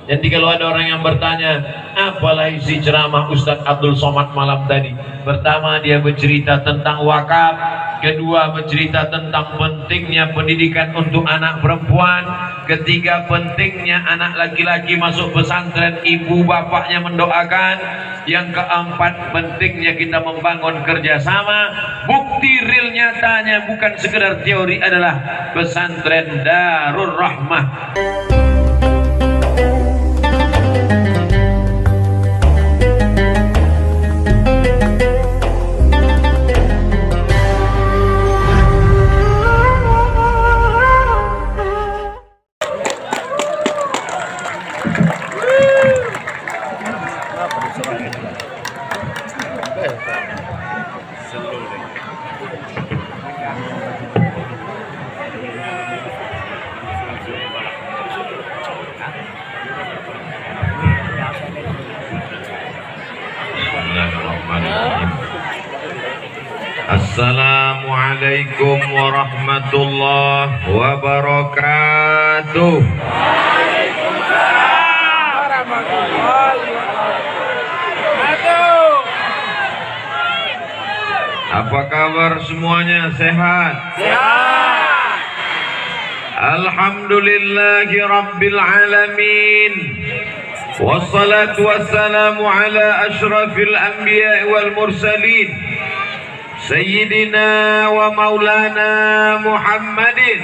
Jadi kalau ada orang yang bertanya, apalah isi ceramah Ustadz Abdul Somad malam tadi? Pertama, dia bercerita tentang wakaf. Kedua, bercerita tentang pentingnya pendidikan untuk anak perempuan. Ketiga, pentingnya anak laki-laki masuk pesantren, ibu bapaknya mendoakan. Yang keempat, pentingnya kita membangun kerjasama. Bukti real nyatanya, bukan sekedar teori, adalah pesantren Darur Rahmah. Assalamualaikum warahmatullahi wabarakatuh. Waalaikumsalam warahmatullahi wabarakatuh. Apa kabar semuanya? Sehat? Sehat. Alhamdulillahi rabbil alamin. Wassalatu wassalamu ala ashrafil anbiya wal mursalin Sayyidina wa maulana Muhammadin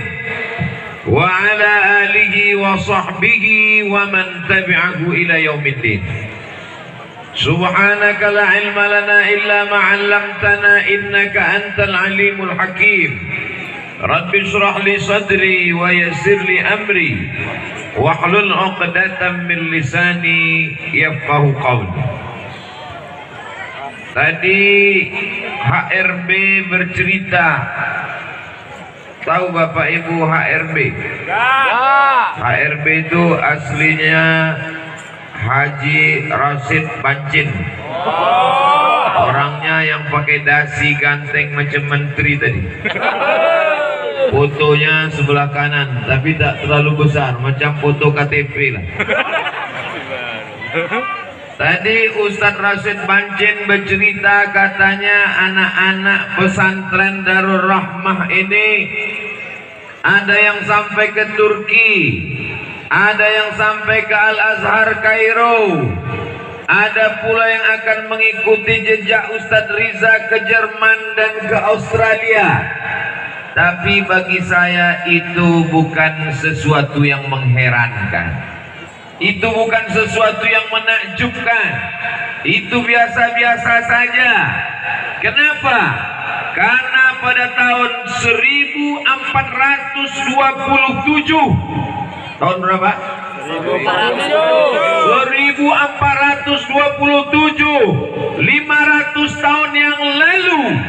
wa ala alihi wa sahbihi wa man tabi'ahu ila yaumiddin. Subhanaka la ilma lana illa ma 'allamtana innaka antal alimul hakim. Rabbi shrah li sadri wa yassir li amri wahlul 'uqdatam min lisani yafqahu qawli. Tadi HRB bercerita. Tahu Bapak Ibu HRB? Ya. HRB itu aslinya Haji Rasid Bancin. Orangnya yang pakai dasi ganteng macam menteri tadi. Fotonya sebelah kanan, tapi tak terlalu besar, macam foto KTP lah. Tadi Ustadz Rasid Bancin bercerita, katanya anak-anak pesantren Darur Rahmah ini ada yang sampai ke Turki, ada yang sampai ke Al-Azhar Kairo, ada pula yang akan mengikuti jejak Ustadz Riza ke Jerman dan ke Australia. Tapi bagi saya itu bukan sesuatu yang mengherankan. Itu bukan sesuatu yang menakjubkan. Itu biasa-biasa saja. Kenapa? Karena pada tahun 1427, tahun berapa? 1427, 500 tahun yang lalu,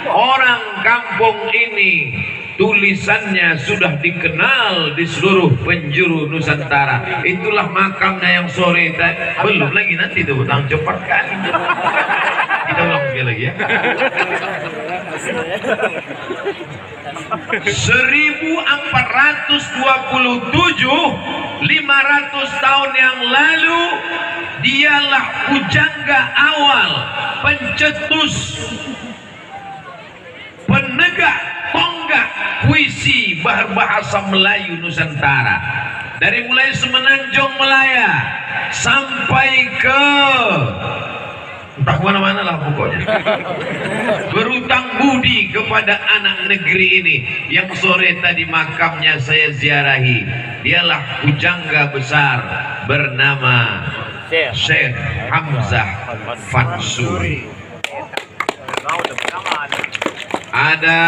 orang kampung ini tulisannya sudah dikenal di seluruh penjuru Nusantara. Itulah makamnya yang sore tadi. Belum lagi, nanti itu utang cepat kali. Kita ulang sekali lagi ya. 1427, 500 tahun yang lalu, dialah pujangga awal, pencetus, penegak tonggak puisi berbahasa Melayu Nusantara. Dari mulai Semenanjung Melaya sampai ke entah kemana-mana lah pokoknya. Berutang budi kepada anak negeri ini yang sore tadi makamnya saya ziarahi. Dialah pujangga besar bernama Syekh Hamzah Fansuri. Ada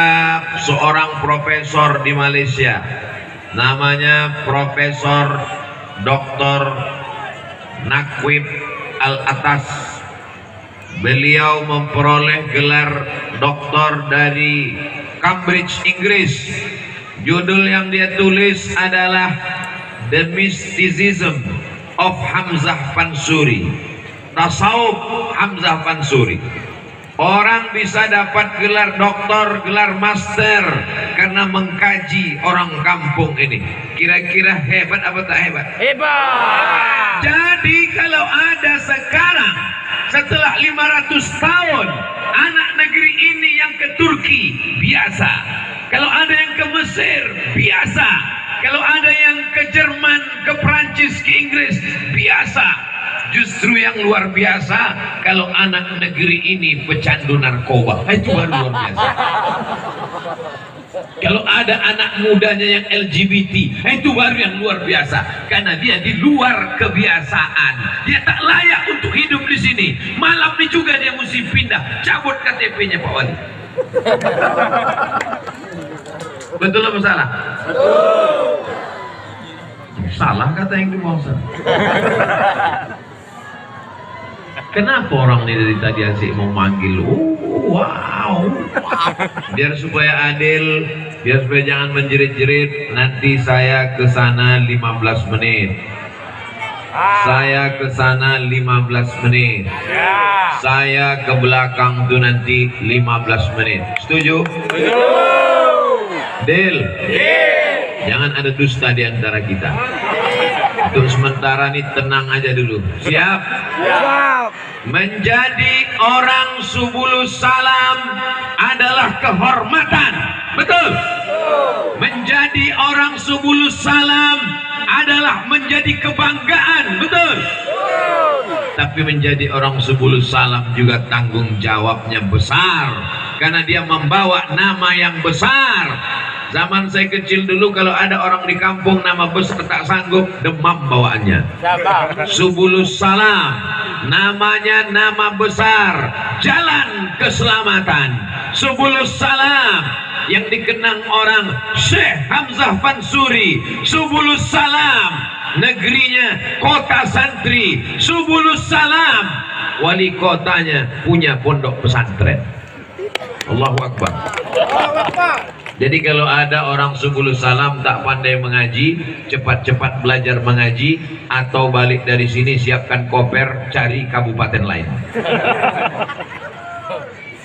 seorang profesor di Malaysia, namanya Profesor Dr. Nakwib Al-Atas. Beliau memperoleh gelar doktor dari Cambridge, Inggris. Judul yang dia tulis adalah The Mysticism of Hamzah Fansuri. Tasawuf Hamzah Fansuri. Orang bisa dapat gelar doktor, gelar master karena mengkaji orang kampung ini. Kira-kira hebat apa tak hebat? Hebat. 500 tahun anak negeri ini yang ke Turki biasa. Kalau ada yang ke Mesir biasa. Kalau ada yang ke Jerman, ke Prancis, ke Inggris biasa. Justru yang luar biasa kalau anak negeri ini pecandu narkoba. Itu baru luar biasa. Kalau ada anak mudanya yang LGBT, itu baru yang luar biasa. Karena dia di luar kebiasaan. Dia tak layak untuk hidup di sini. Malam ini juga dia mesti pindah. Cabut KTP-nya Pak Wali. Betul apa salah? Betul. Salah kata yang dimaksud. Kenapa orang ini dari tadi asik mau manggil? Oh, wow. Biar supaya adil, biar supaya jangan menjerit-jerit. Nanti saya ke sana 15 menit. Saya ke sana 15 menit. Saya ke belakang tuh nanti 15 menit. Setuju? Deal. Jangan ada dusta di antara kita. Untuk sementara ini tenang aja dulu. Siap? Siap. Menjadi orang Subulus Salam adalah kehormatan. Betul? Menjadi orang Subulus Salam adalah menjadi kebanggaan. Betul? Tapi menjadi orang Subulus Salam juga tanggung jawabnya besar. Karena dia membawa nama yang besar. Zaman saya kecil dulu kalau ada orang di kampung nama besar tak sanggup, demam bawaannya. Subulus Salam, namanya nama besar, jalan keselamatan. Subulus Salam yang dikenang orang Syekh Hamzah Fansuri. Subulus Salam, negerinya kota santri. Subulus Salam, wali kotanya punya pondok pesantren. Allahu Akbar. Jadi kalau ada orang Subulus Salam tak pandai mengaji, cepat-cepat belajar mengaji, atau balik dari sini siapkan koper cari kabupaten lain.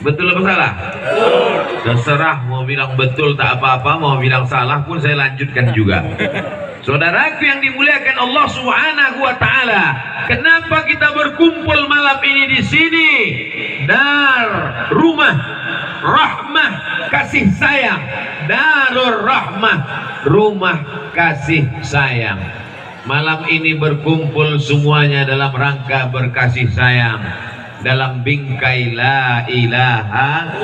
Betul apa salah? Terserah, mau bilang betul tak apa-apa, mau bilang salah pun saya lanjutkan juga. Saudaraku yang dimuliakan Allah Subhanahu wa taala, kenapa kita berkumpul malam ini di sini? Dar rumah rahmah kasih sayang. Darur rahmah, rumah kasih sayang. Malam ini berkumpul semuanya dalam rangka berkasih sayang, dalam bingkai la ilaha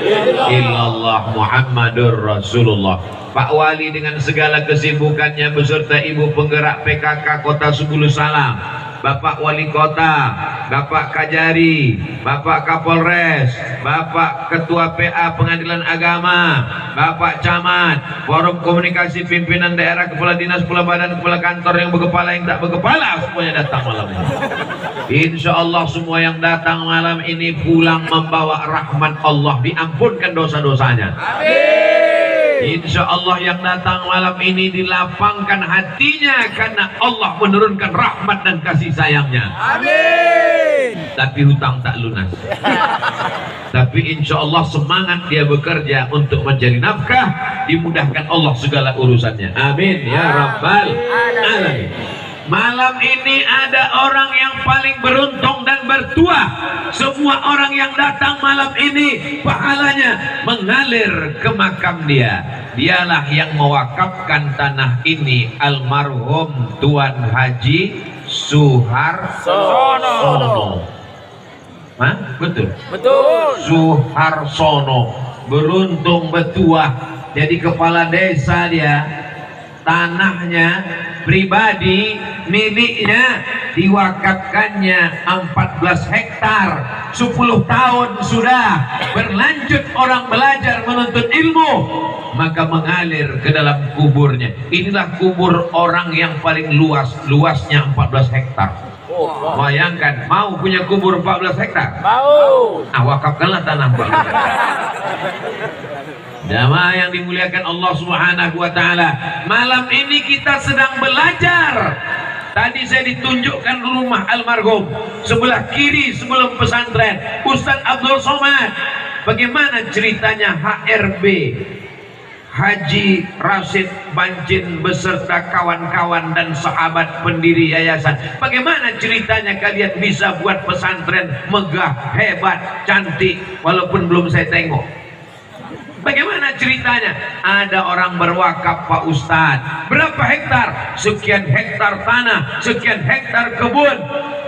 illallah Muhammadur Rasulullah. Pak Wali dengan segala kesibukannya beserta Ibu Penggerak PKK Kota Subulus Salam, Bapak Wali Kota, Bapak Kajari, Bapak Kapolres, Bapak Ketua PA Pengadilan Agama, Bapak Camat, Forum Komunikasi Pimpinan Daerah, Kepala Dinas, Kepala Badan, Kepala Kantor, yang berkepala, yang tak berkepala, semuanya datang malam ini. Insya Allah semua yang datang malam ini pulang membawa rahmat Allah, diampunkan dosa-dosanya. Amin. Insya Allah yang datang malam ini dilapangkan hatinya karena Allah menurunkan rahmat dan kasih sayangnya. Amin. Tapi hutang tak lunas. Tapi insya Allah semangat dia bekerja untuk mencari nafkah, dimudahkan Allah segala urusannya. Amin ya Rabbal Alamin. Malam ini ada orang yang paling beruntung dan bertuah. Semua orang yang datang malam ini pahalanya mengalir ke makam dia. Dialah yang mewakafkan tanah ini, almarhum Tuan Haji Suharsono. Hah? Betul? Betul. Suharsono beruntung bertuah, jadi kepala desa dia. Tanahnya pribadi miliknya diwakafkannya 14 hektar, 10 tahun sudah berlanjut orang belajar menuntut ilmu, maka mengalir ke dalam kuburnya. Inilah kubur orang yang paling luas, luasnya 14 hektar. Bayangkan, mau punya kubur 14 hektar? Mau. Wakafkanlah tanah 14 hektar. Jamaah yang dimuliakan Allah Subhanahu wa taala, malam ini kita sedang belajar. Tadi saya ditunjukkan rumah almarhum, sebelah kiri sebelum pesantren Ustaz Abdul Somad. Bagaimana ceritanya HRB Haji Rasid Bancin beserta kawan-kawan dan sahabat pendiri yayasan. Bagaimana ceritanya kalian bisa buat pesantren megah, hebat, cantik walaupun belum saya tengok? Bagaimana ceritanya? Ada orang berwakaf Pak Ustadz. Berapa hektar? Sekian hektar tanah, sekian hektar kebun.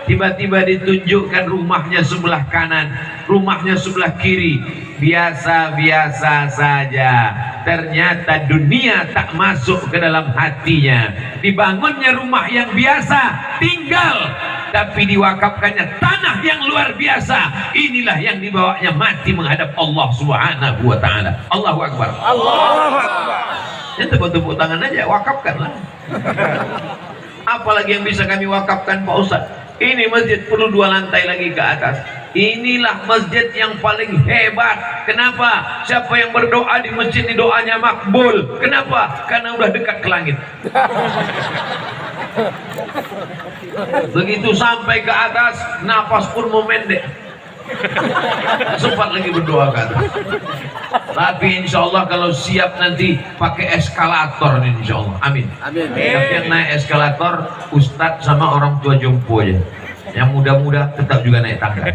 Tiba-tiba ditunjukkan rumahnya sebelah kanan, rumahnya sebelah kiri. Biasa-biasa saja. Ternyata dunia tak masuk ke dalam hatinya. Dibangunnya rumah yang biasa, tinggal. Tapi diwakafkannya tanah yang luar biasa. Inilah yang dibawanya mati menghadap Allah Subhanahu wa ta'ala. Allahu Akbar. Allahu Akbar. Ya tepuk-tepuk tangan aja, wakafkanlah. Apalagi yang bisa kami wakafkan Pak Ustadz? Ini masjid perlu 2 lantai lagi ke atas. Inilah masjid yang paling hebat. Kenapa? Siapa yang berdoa di masjid ini doanya makbul. Kenapa? Karena udah dekat ke langit. Begitu sampai ke atas, nafas pun mau mendek. Sempat lagi berdoa kan. Tapi insya Allah kalau siap nanti pakai eskalator nih insya Allah. Amin. Amin. Tapi yang naik eskalator Ustadz sama orang tua jompo aja. Yang muda-muda tetap juga naik tangga.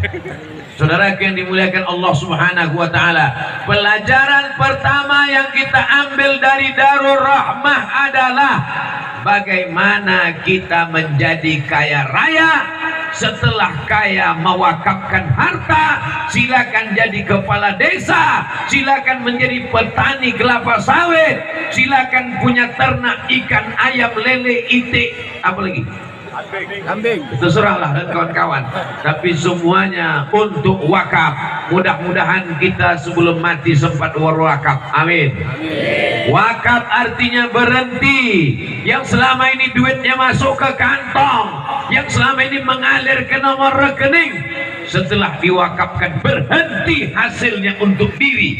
Saudara yang dimuliakan Allah Subhanahu wa ta'ala, pelajaran pertama yang kita ambil dari Darul Rahmah adalah bagaimana kita menjadi kaya raya. Setelah kaya mewakafkan harta, silakan jadi kepala desa, silakan menjadi petani kelapa sawit, silakan punya ternak ikan, ayam, lele, itik, apa lagi? Kambing. Terserahlah dan kawan-kawan. Tapi semuanya untuk wakaf. Mudah-mudahan kita sebelum mati sempat wakaf. Amin. Wakaf artinya berhenti. Yang selama ini duitnya masuk ke kantong, yang selama ini mengalir ke nomor rekening, setelah diwakafkan berhenti hasilnya untuk diri,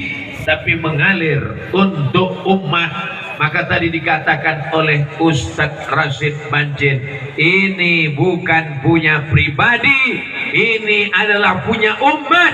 tapi mengalir untuk umat. Maka tadi dikatakan oleh Ustadz Rasid Bancin, ini bukan punya pribadi, ini adalah punya umat.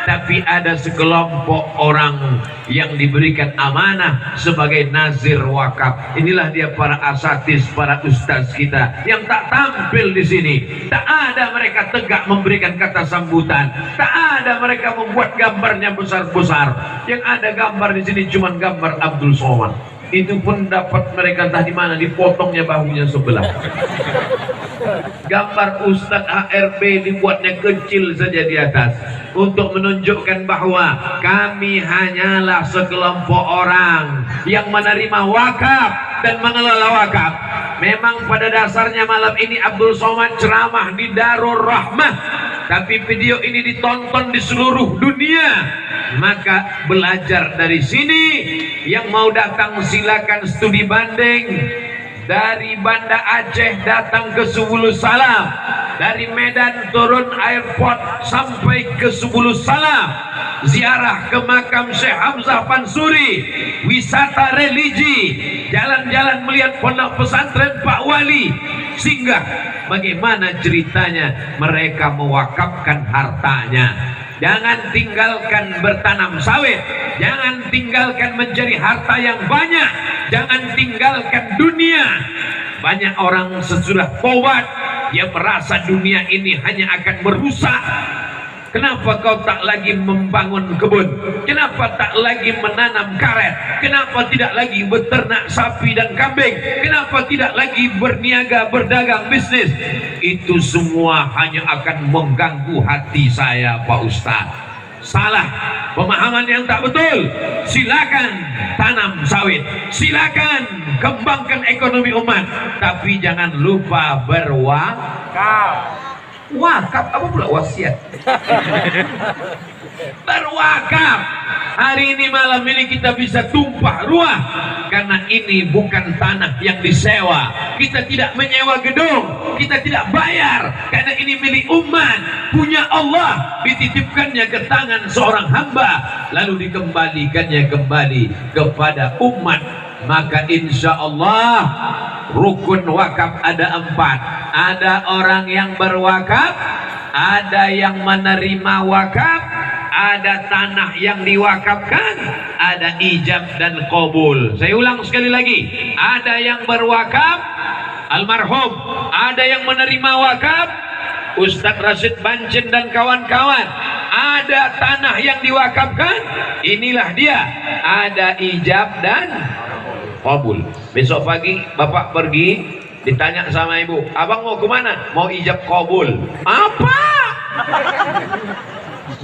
Tapi ada sekelompok orang yang diberikan amanah sebagai nazir wakaf. Inilah dia para asatis, para ustaz kita yang tak tampil di sini. Tak ada mereka tegak memberikan kata sambutan. Tak ada mereka membuat gambarnya besar-besar. Yang ada gambar di sini cuma gambar Abdul Somad. Itu pun dapat mereka entah di mana, dipotongnya bahunya sebelah. Gambar Ustadz HRB dibuatnya kecil saja di atas untuk menunjukkan bahwa kami hanyalah sekelompok orang yang menerima wakaf dan mengelola wakaf. Memang pada dasarnya malam ini Abdul Somad ceramah di Darul Rahmah, tapi video ini ditonton di seluruh dunia. Maka belajar dari sini. Yang mau datang silakan studi banding. Dari Banda Aceh datang ke Subulus Salam, dari Medan turun airport sampai ke Subulus Salam, ziarah ke makam Syekh Hamzah Pansuri, wisata religi, jalan-jalan melihat pondok pesantren Pak Wali, singgah bagaimana ceritanya mereka mewakafkan hartanya. Jangan tinggalkan bertanam sawit, jangan tinggalkan mencari harta yang banyak, jangan tinggalkan dunia. Banyak orang sesudah tobat, dia merasa dunia ini hanya akan merusak. Kenapa kau tak lagi membangun kebun? Kenapa tak lagi menanam karet? Kenapa tidak lagi beternak sapi dan kambing? Kenapa tidak lagi berniaga, berdagang, bisnis? Itu semua hanya akan mengganggu hati saya, Pak Ustadz. Salah, pemahaman yang tak betul. Silakan tanam sawit, silakan kembangkan ekonomi umat, tapi jangan lupa berwakaf. Wakaf apa pula wasiat? Berwakaf. Hari ini malam ini kita bisa tumpah ruah karena ini bukan tanah yang disewa. Kita tidak menyewa gedung, kita tidak bayar karena ini milik umat, punya Allah, dititipkannya ke tangan seorang hamba lalu dikembalikannya kembali kepada umat. Maka insya Allah rukun wakaf ada 4. Ada orang yang berwakaf, ada yang menerima wakaf, ada tanah yang diwakafkan, ada ijab dan qabul. Saya ulang sekali lagi, ada yang berwakaf almarhum, ada yang menerima wakaf Ustadz Rashid Bancin dan kawan-kawan, ada tanah yang diwakafkan, inilah dia, ada ijab dan qabul. Besok pagi bapak pergi, ditanya sama ibu, abang mau kemana? Mau ijab qabul. Apa?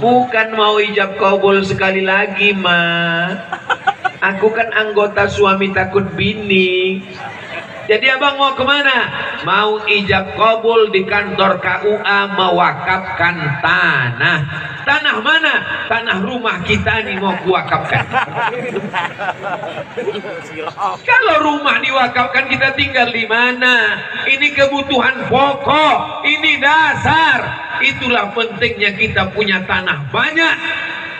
Bukan mau ijab qabul sekali lagi, ma. Aku kan anggota suami takut bini. Jadi abang mau kemana? Mau ijab qabul di kantor KUA, mewakafkan tanah. Tanah mana? Tanah rumah kita nih mau kuwakafkan. Kalau rumah diwakafkan, kita tinggal di mana? Ini kebutuhan pokok, ini dasar. Itulah pentingnya kita punya tanah banyak.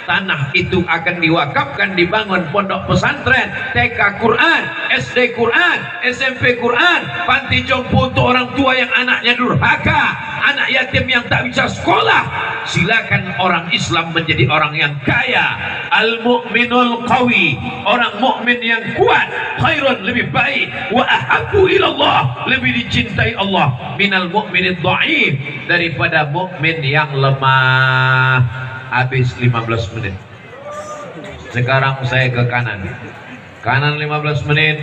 Tanah itu akan diwakafkan, dibangun pondok pesantren, TK Quran, SD Quran, SMP Quran, panti jompo untuk orang tua yang anaknya durhaka, anak yatim yang tak bisa sekolah. Silakan orang Islam menjadi orang yang kaya. Al-mu'minul qawi, orang mukmin yang kuat, khairun, lebih baik, wa ahabbu ilallah, lebih dicintai Allah, minal mu'minid dha'if, daripada mukmin yang lemah. Habis 15 menit. Sekarang saya ke kanan. Kanan 15 menit,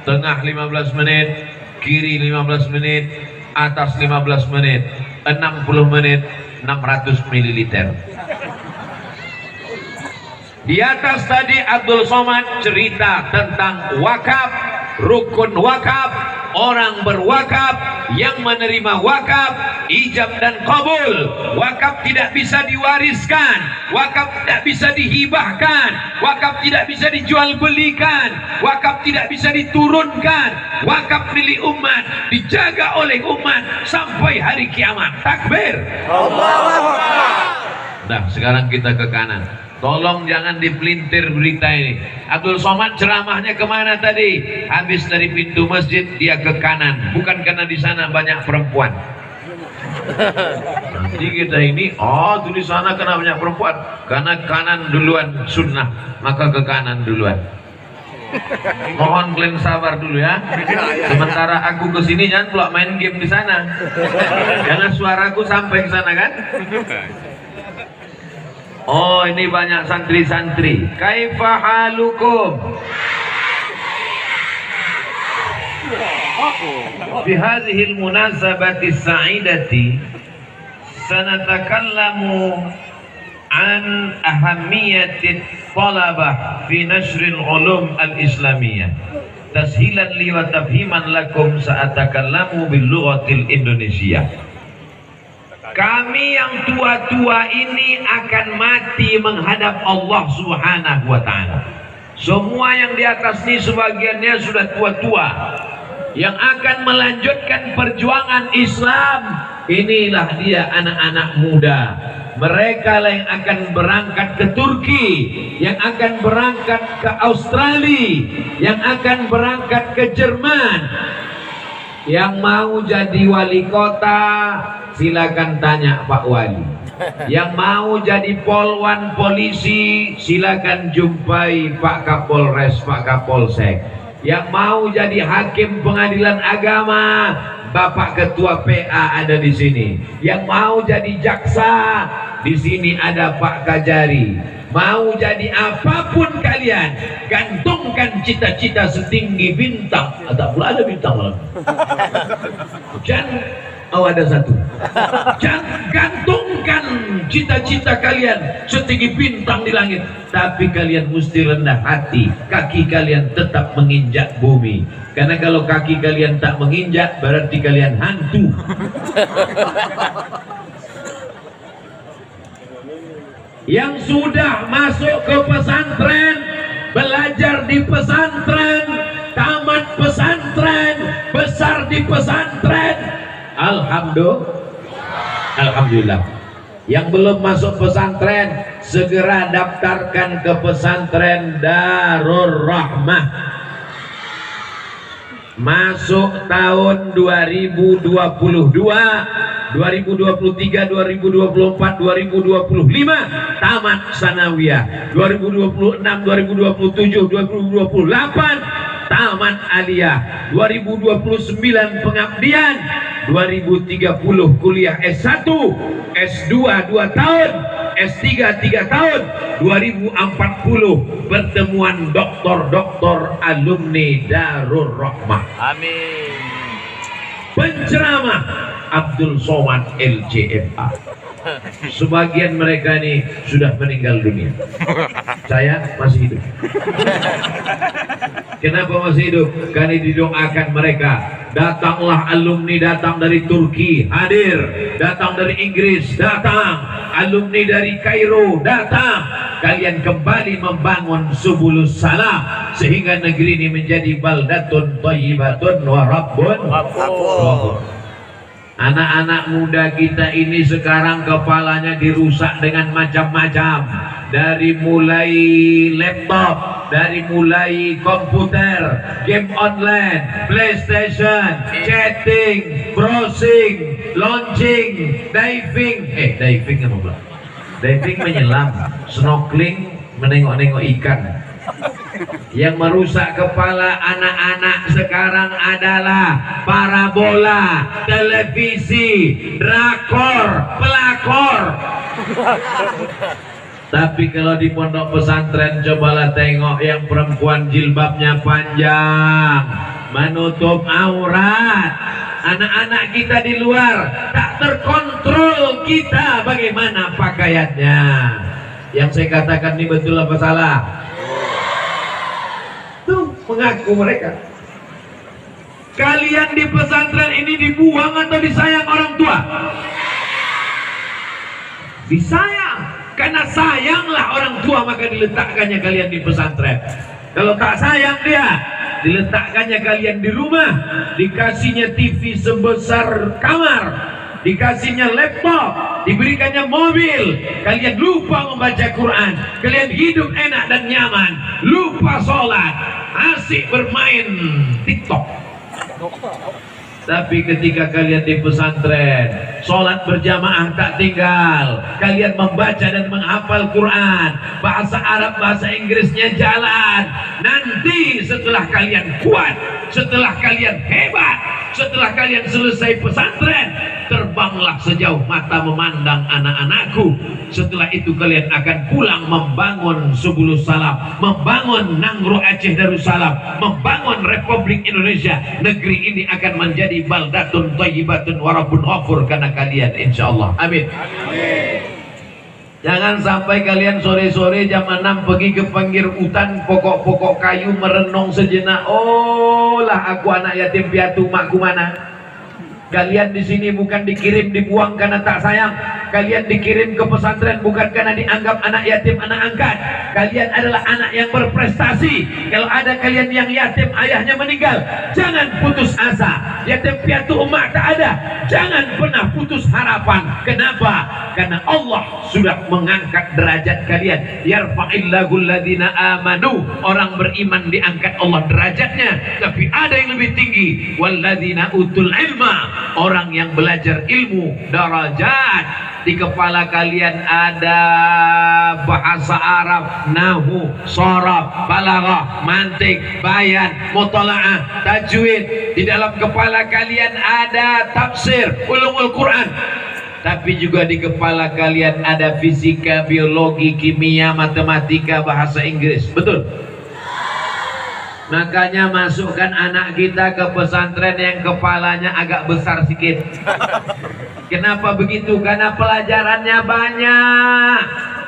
tengah 15 menit, kiri 15 menit, atas 15 menit, 60 menit, 600 ml. Di atas tadi Abdul Somad cerita tentang wakaf, rukun wakaf, orang berwakaf, yang menerima wakaf, ijab dan qabul. Wakaf tidak bisa diwariskan, wakaf tidak bisa dihibahkan, wakaf tidak bisa dijual belikan, wakaf tidak bisa diturunkan. Wakaf milik umat, dijaga oleh umat sampai hari kiamat. Takbir. Allahu Akbar. Nah, sekarang kita ke kanan. Tolong jangan dipelintir berita ini. Abdul Somad ceramahnya kemana tadi? Habis dari pintu masjid dia ke kanan. Bukan karena di sana banyak perempuan. Nanti kita ini, oh di sana karena banyak perempuan. Karena kanan duluan sunnah, maka ke kanan duluan. Mohon kalian sabar dulu ya. Sementara aku ke sini jangan pula main game di sana. Jangan suaraku sampai ke sana kan? Oh, ini banyak santri-santri. Kaifa halukum? Fi hadhihi al-munasabati as-sa'idati sanatakallamu an ahammiyati talabah fi nashr al-ulum al-islamiyah. Tashilan li wa tafhiman lakum sa'atakallamu bil lughatil Indonesia. Kami yang tua-tua ini akan mati menghadap Allah Subhanahu wa ta'ala. Semua yang di atas ini sebagiannya sudah tua-tua, yang akan melanjutkan perjuangan Islam. Inilah dia anak-anak muda. Mereka lah yang akan berangkat ke Turki, yang akan berangkat ke Australia, yang akan berangkat ke Jerman. Yang mau jadi wali kota, silakan tanya Pak Wali. Yang mau jadi polwan polisi, silakan jumpai Pak Kapolres, Pak Kapolsek. Yang mau jadi hakim pengadilan agama, Bapak Ketua PA ada di sini. Yang mau jadi jaksa, di sini ada Pak Kajari. Mau jadi apapun kalian, gantungkan cita-cita setinggi bintang. Atau pula ada bintang malam. Oh, ada satu. Jangan gantungkan cita-cita kalian setinggi bintang di langit, tapi kalian mesti rendah hati. Kaki kalian tetap menginjak bumi. Karena kalau kaki kalian tak menginjak, berarti kalian hantu. Yang sudah masuk ke pesantren, belajar di pesantren, tamat pesantren, besar di pesantren, Alhamdulillah. Yang belum masuk pesantren, segera daftarkan ke pesantren Darur Rahmah. Masuk tahun 2022, 2023, 2024, 2025 tamat sanawiyah, 2026, 2027, 2028 tamat aliyah, 2029 pengabdian, 2030 kuliah S1, S2 2 tahun, S3 3 tahun, 2040 pertemuan doktor-doktor alumni Darul Rahmah. Amin. Penceramah Abdul Somad LCMA. Sebagian mereka ini sudah meninggal dunia. Saya masih hidup. Kenapa masih hidup? Karena didoakan mereka. Datanglah alumni, datang dari Turki hadir, datang dari Inggris datang, alumni dari Kairo datang. Kalian kembali membangun Subulus Salam sehingga negeri ini menjadi baldatun thayyibatun wa rabbun ghafur. Anak-anak muda kita ini sekarang kepalanya dirusak dengan macam-macam, dari mulai laptop, dari mulai komputer, game online, PlayStation, chatting, browsing, launching, diving. Diving apa pula? Diving menyelam, snorkeling menengok-nengok ikan. Yang merusak kepala anak-anak sekarang adalah parabola, televisi, drakor, pelakor. Tapi kalau di pondok pesantren cobalah tengok yang perempuan jilbabnya panjang, menutup aurat. Anak-anak kita di luar tak terkontrol kita bagaimana pakaiannya. Yang saya katakan ini betul apa salah? Tuh mengaku mereka. Kalian di pesantren ini dibuang atau disayang orang tua? Disayang. Karena sayanglah orang tua maka diletakkannya kalian di pesantren. Kalau tak sayang dia, diletakkannya kalian di rumah, dikasihnya TV sebesar kamar, dikasihnya laptop, diberikannya mobil, kalian lupa membaca Quran, kalian hidup enak dan nyaman, lupa sholat, asik bermain TikTok. Tapi ketika kalian di pesantren, sholat berjamaah tak tinggal, kalian membaca dan menghafal Quran, bahasa Arab, bahasa Inggrisnya jalan. Nanti setelah kalian kuat, setelah kalian hebat, setelah kalian selesai pesantren, terbanglah sejauh mata memandang anak-anakku. Setelah itu kalian akan pulang membangun Subulus Salam, membangun Nangro Aceh Darussalam, membangun Republik Indonesia. Negeri ini akan menjadi baldatun thayyibatun wa rabbun ghafur karena kalian, insyaallah. Amin. Jangan sampai kalian sore-sore jam 6 pergi ke pinggir hutan, pokok-pokok kayu merenung sejenak. Oh lah, aku anak yatim piatu, makku mana? Kalian di sini bukan dikirim dibuang karena tak sayang. Kalian dikirim ke pesantren bukan karena dianggap anak yatim, anak angkat. Kalian adalah anak yang berprestasi. Kalau ada kalian yang yatim, ayahnya meninggal, jangan putus asa. Yatim piatu emak tak ada, jangan pernah putus harapan. Kenapa? Karena Allah sudah mengangkat derajat kalian. Yarfa'illahu alladhina amanu, orang beriman diangkat Allah derajatnya. Tapi ada yang lebih tinggi, walladzina utul ilma, orang yang belajar ilmu, darajat. Di kepala kalian ada bahasa Arab, nahwu, sharaf, balaghah, mantik, bayan, mutalaah, tajwid. Di dalam kepala kalian ada tafsir, ulumul Quran. Tapi juga di kepala kalian ada fisika, biologi, kimia, matematika, bahasa Inggris. Betul? Makanya masukkan anak kita ke pesantren yang kepalanya agak besar sedikit. Kenapa begitu? Karena pelajarannya banyak.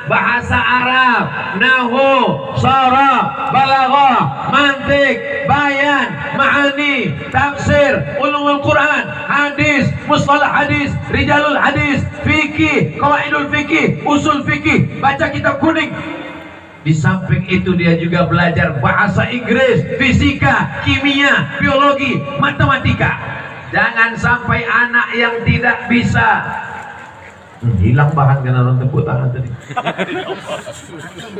Bahasa Arab, nahwu, sharaf, balaghah, mantik, bayan, ma'ani, tafsir, ulumul Quran, hadis, mustalah hadis, rijalul hadis, fikih, qawaidul fikih, usul fikih, baca kitab kuning. Di samping itu dia juga belajar bahasa Inggris, fisika, kimia, biologi, matematika. Jangan sampai anak yang tidak bisa Hilang bahan karena orang tepuk tangan tadi.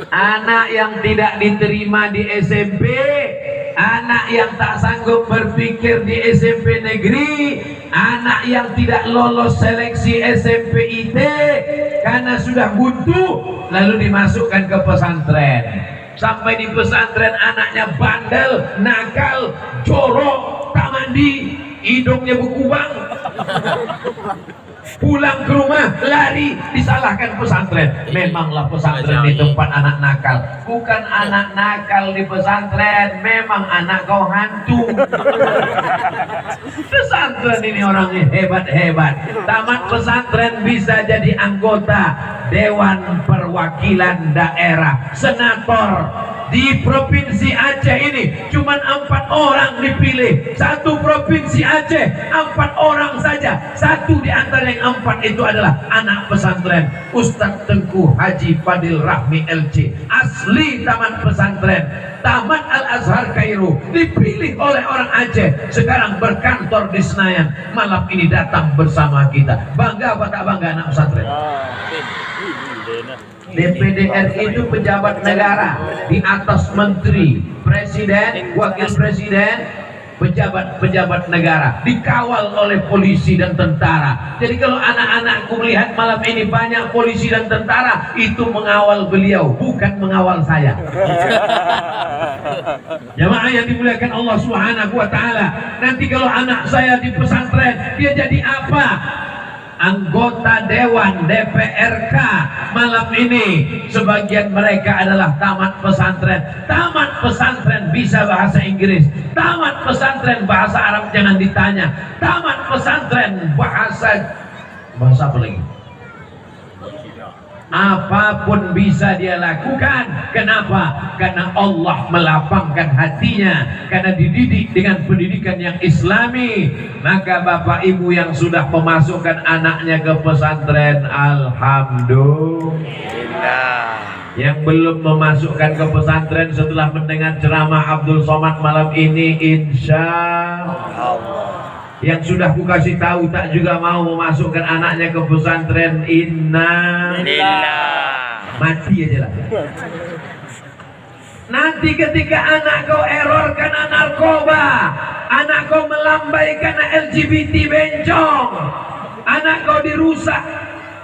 Anak yang tidak diterima di SMP, anak yang tak sanggup berpikir di SMP negeri, anak yang tidak lolos seleksi SMP IT karena sudah buntu, lalu dimasukkan ke pesantren. Sampai di pesantren anaknya bandel, nakal, jorok, tak mandi, hidungnya berkubang. Pulang ke rumah lari, disalahkan pesantren. Memanglah pesantren di tempat anak nakal. Bukan anak nakal di pesantren, memang anak kau hantu. Pesantren ini orangnya hebat-hebat. Tamat pesantren bisa jadi anggota Dewan Perwakilan Daerah, senator. Di provinsi Aceh ini cuman 4 orang dipilih. Satu provinsi Aceh 4 orang saja. Satu di antara yang 4 itu adalah anak pesantren Ustadz Tengku Haji Fadil Rahmi LC, asli tamat pesantren, tamat Al-Azhar Kairo, dipilih oleh orang Aceh, sekarang berkantor di Senayan. Malam ini datang bersama kita. Bangga apa tak bangga anak pesantren? DPD RI itu pejabat negara, di atas menteri, presiden, wakil presiden, pejabat-pejabat negara, dikawal oleh polisi dan tentara. Jadi kalau anak-anakku melihat malam ini banyak polisi dan tentara, itu mengawal beliau, bukan mengawal saya. Jamaah yang dimuliakan Allah Subhanahu wa taala, nanti kalau anak saya di pesantren, dia jadi apa? Anggota Dewan DPRK. Malam ini sebagian mereka adalah tamat pesantren. Tamat pesantren bisa bahasa Inggris, tamat pesantren bahasa Arab jangan ditanya, tamat pesantren bahasa apa lagi? Apapun bisa dia lakukan. Kenapa? Karena Allah melapangkan hatinya, karena dididik dengan pendidikan yang islami. Maka bapak ibu yang sudah memasukkan anaknya ke pesantren, alhamdulillah. Yang belum memasukkan ke pesantren setelah mendengar ceramah Abdul Somad malam ini, insya Allah. Yang sudah ku kasih tahu tak juga mau memasukkan anaknya ke pesantren, mati aja lah. Nanti ketika anak kau error karena narkoba, anak kau melambai karena LGBT bencong, anak kau dirusak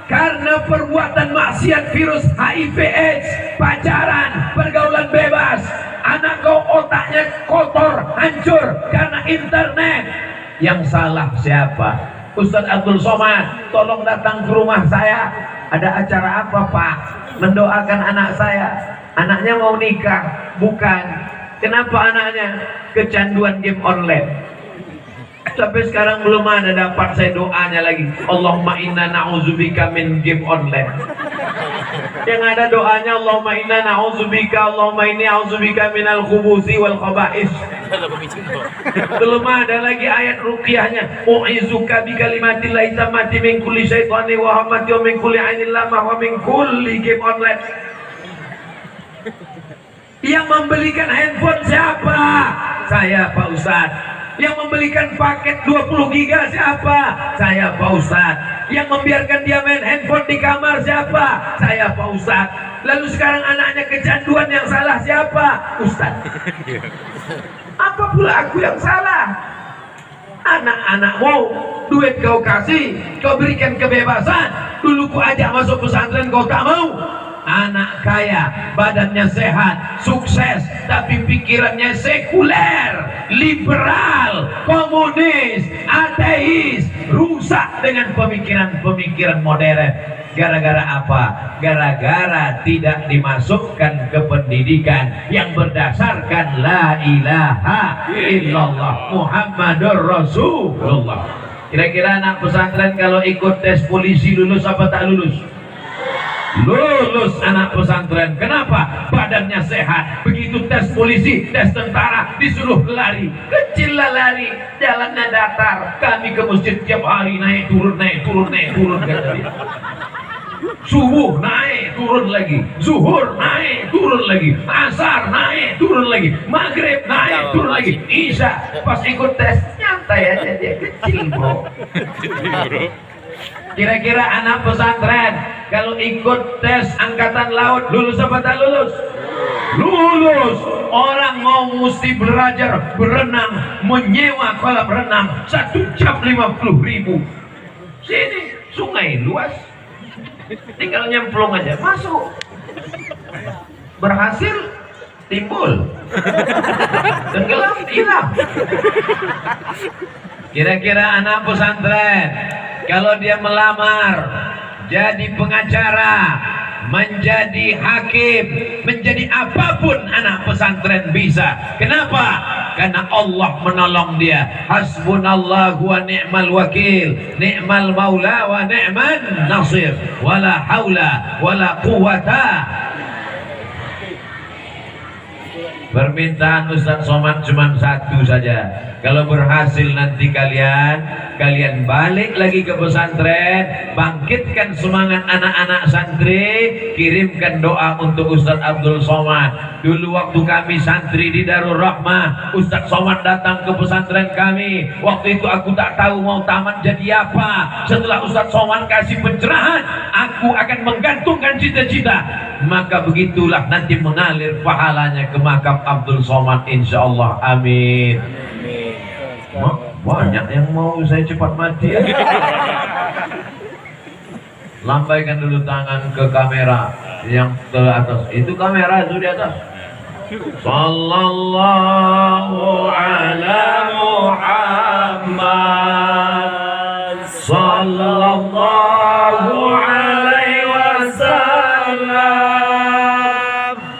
karena perbuatan maksiat virus HIV/AIDS, pacaran, pergaulan bebas, anak kau otaknya kotor, hancur karena internet. Yang salah siapa? Ustadz Abdul Somad, tolong datang ke rumah saya. Ada acara apa Pak? Mendoakan anak saya. Anaknya mau nikah. Bukan. Kenapa anaknya? Kecanduan game online. Sampai sekarang belum ada dapat saya doanya lagi. Allahumma inna na'udzubika min game online. Yang ada doanya Allahumma inna na'udzubika, Allahumma inni a'udzubika minal khubuthi wal khaba'is. Belum ada lagi ayat ruqyahnya. U'izuka bi kalimatillahi tammati min kulli syaitani wa hamati wa min kulli ainin lamah wa min kulli game online. Yang membelikan handphone siapa? Saya Pak Ustadz. Yang membelikan paket 20 giga siapa? Saya Pak Ustadz. Yang membiarkan dia main handphone di kamar siapa? Saya Pak Ustadz. Lalu sekarang anaknya kecanduan, yang salah siapa? Ustadz. Apa pula aku yang salah? Anak-anakmu, duit kau kasih, kau berikan kebebasan. Dulu ku ajak masuk pesantren, kau tak mau. Anak kaya, badannya sehat, sukses, tapi pikirannya sekuler, liberal, komunis, ateis, rusak dengan pemikiran-pemikiran modern. Gara-gara apa? Gara-gara tidak dimasukkan ke pendidikan yang berdasarkan la ilaha illallah Muhammadur Rasulullah. Kira-kira anak pesantren kalau ikut tes polisi lulus apa tak lulus? Lulus anak pesantren. Kenapa? Badannya sehat. Begitu tes polisi, tes tentara, disuruh lari, kecil lah lari, jalannya datar. Kami ke masjid tiap hari, naik turun, naik turun, naik turun, kata dia. Subuh naik turun lagi, zuhur naik turun lagi, asar naik turun lagi, maghrib naik turun lagi, isya pas ikut tes nyantai aja, dia kecil bro. Kira-kira anak pesantren kalau ikut tes angkatan laut lulus apa tak lulus? Lulus. Orang mau mesti belajar berenang, menyewa kolam renang 1 jam 50.000. Sini sungai luas, tinggal nyemplung aja masuk. Berhasil timbul, tenggelam hilang. Kira-kira anak pesantren kalau dia melamar jadi pengacara, menjadi hakim, menjadi apapun anak pesantren bisa. Kenapa? Karena Allah menolong dia. Hasbunallahu wa ni'mal wakil, ni'mal maula wa ni'man nasir, wala haula wala quwata. Permintaan Ustaz Somad cuma satu saja. Kalau berhasil nanti kalian balik lagi ke pesantren, bangkitkan semangat anak-anak santri, kirimkan doa untuk Ustaz Abdul Somad. Dulu waktu kami santri di Darul Rahmah, Ustaz Somad datang ke pesantren kami. Waktu itu aku tak tahu mau tamat jadi apa. Setelah Ustaz Somad kasih pencerahan, aku akan menggantungkan cita-cita. Maka begitulah nanti mengalir pahalanya ke makam Abdul Somad, insyaallah. Amin. Banyak yang mau saya cepat mati. Lambaikan dulu tangan ke kamera yang ke atas. Itu kamera itu di atas. Sallallahu ala Muhammad, sallallahu alaihi wasallam,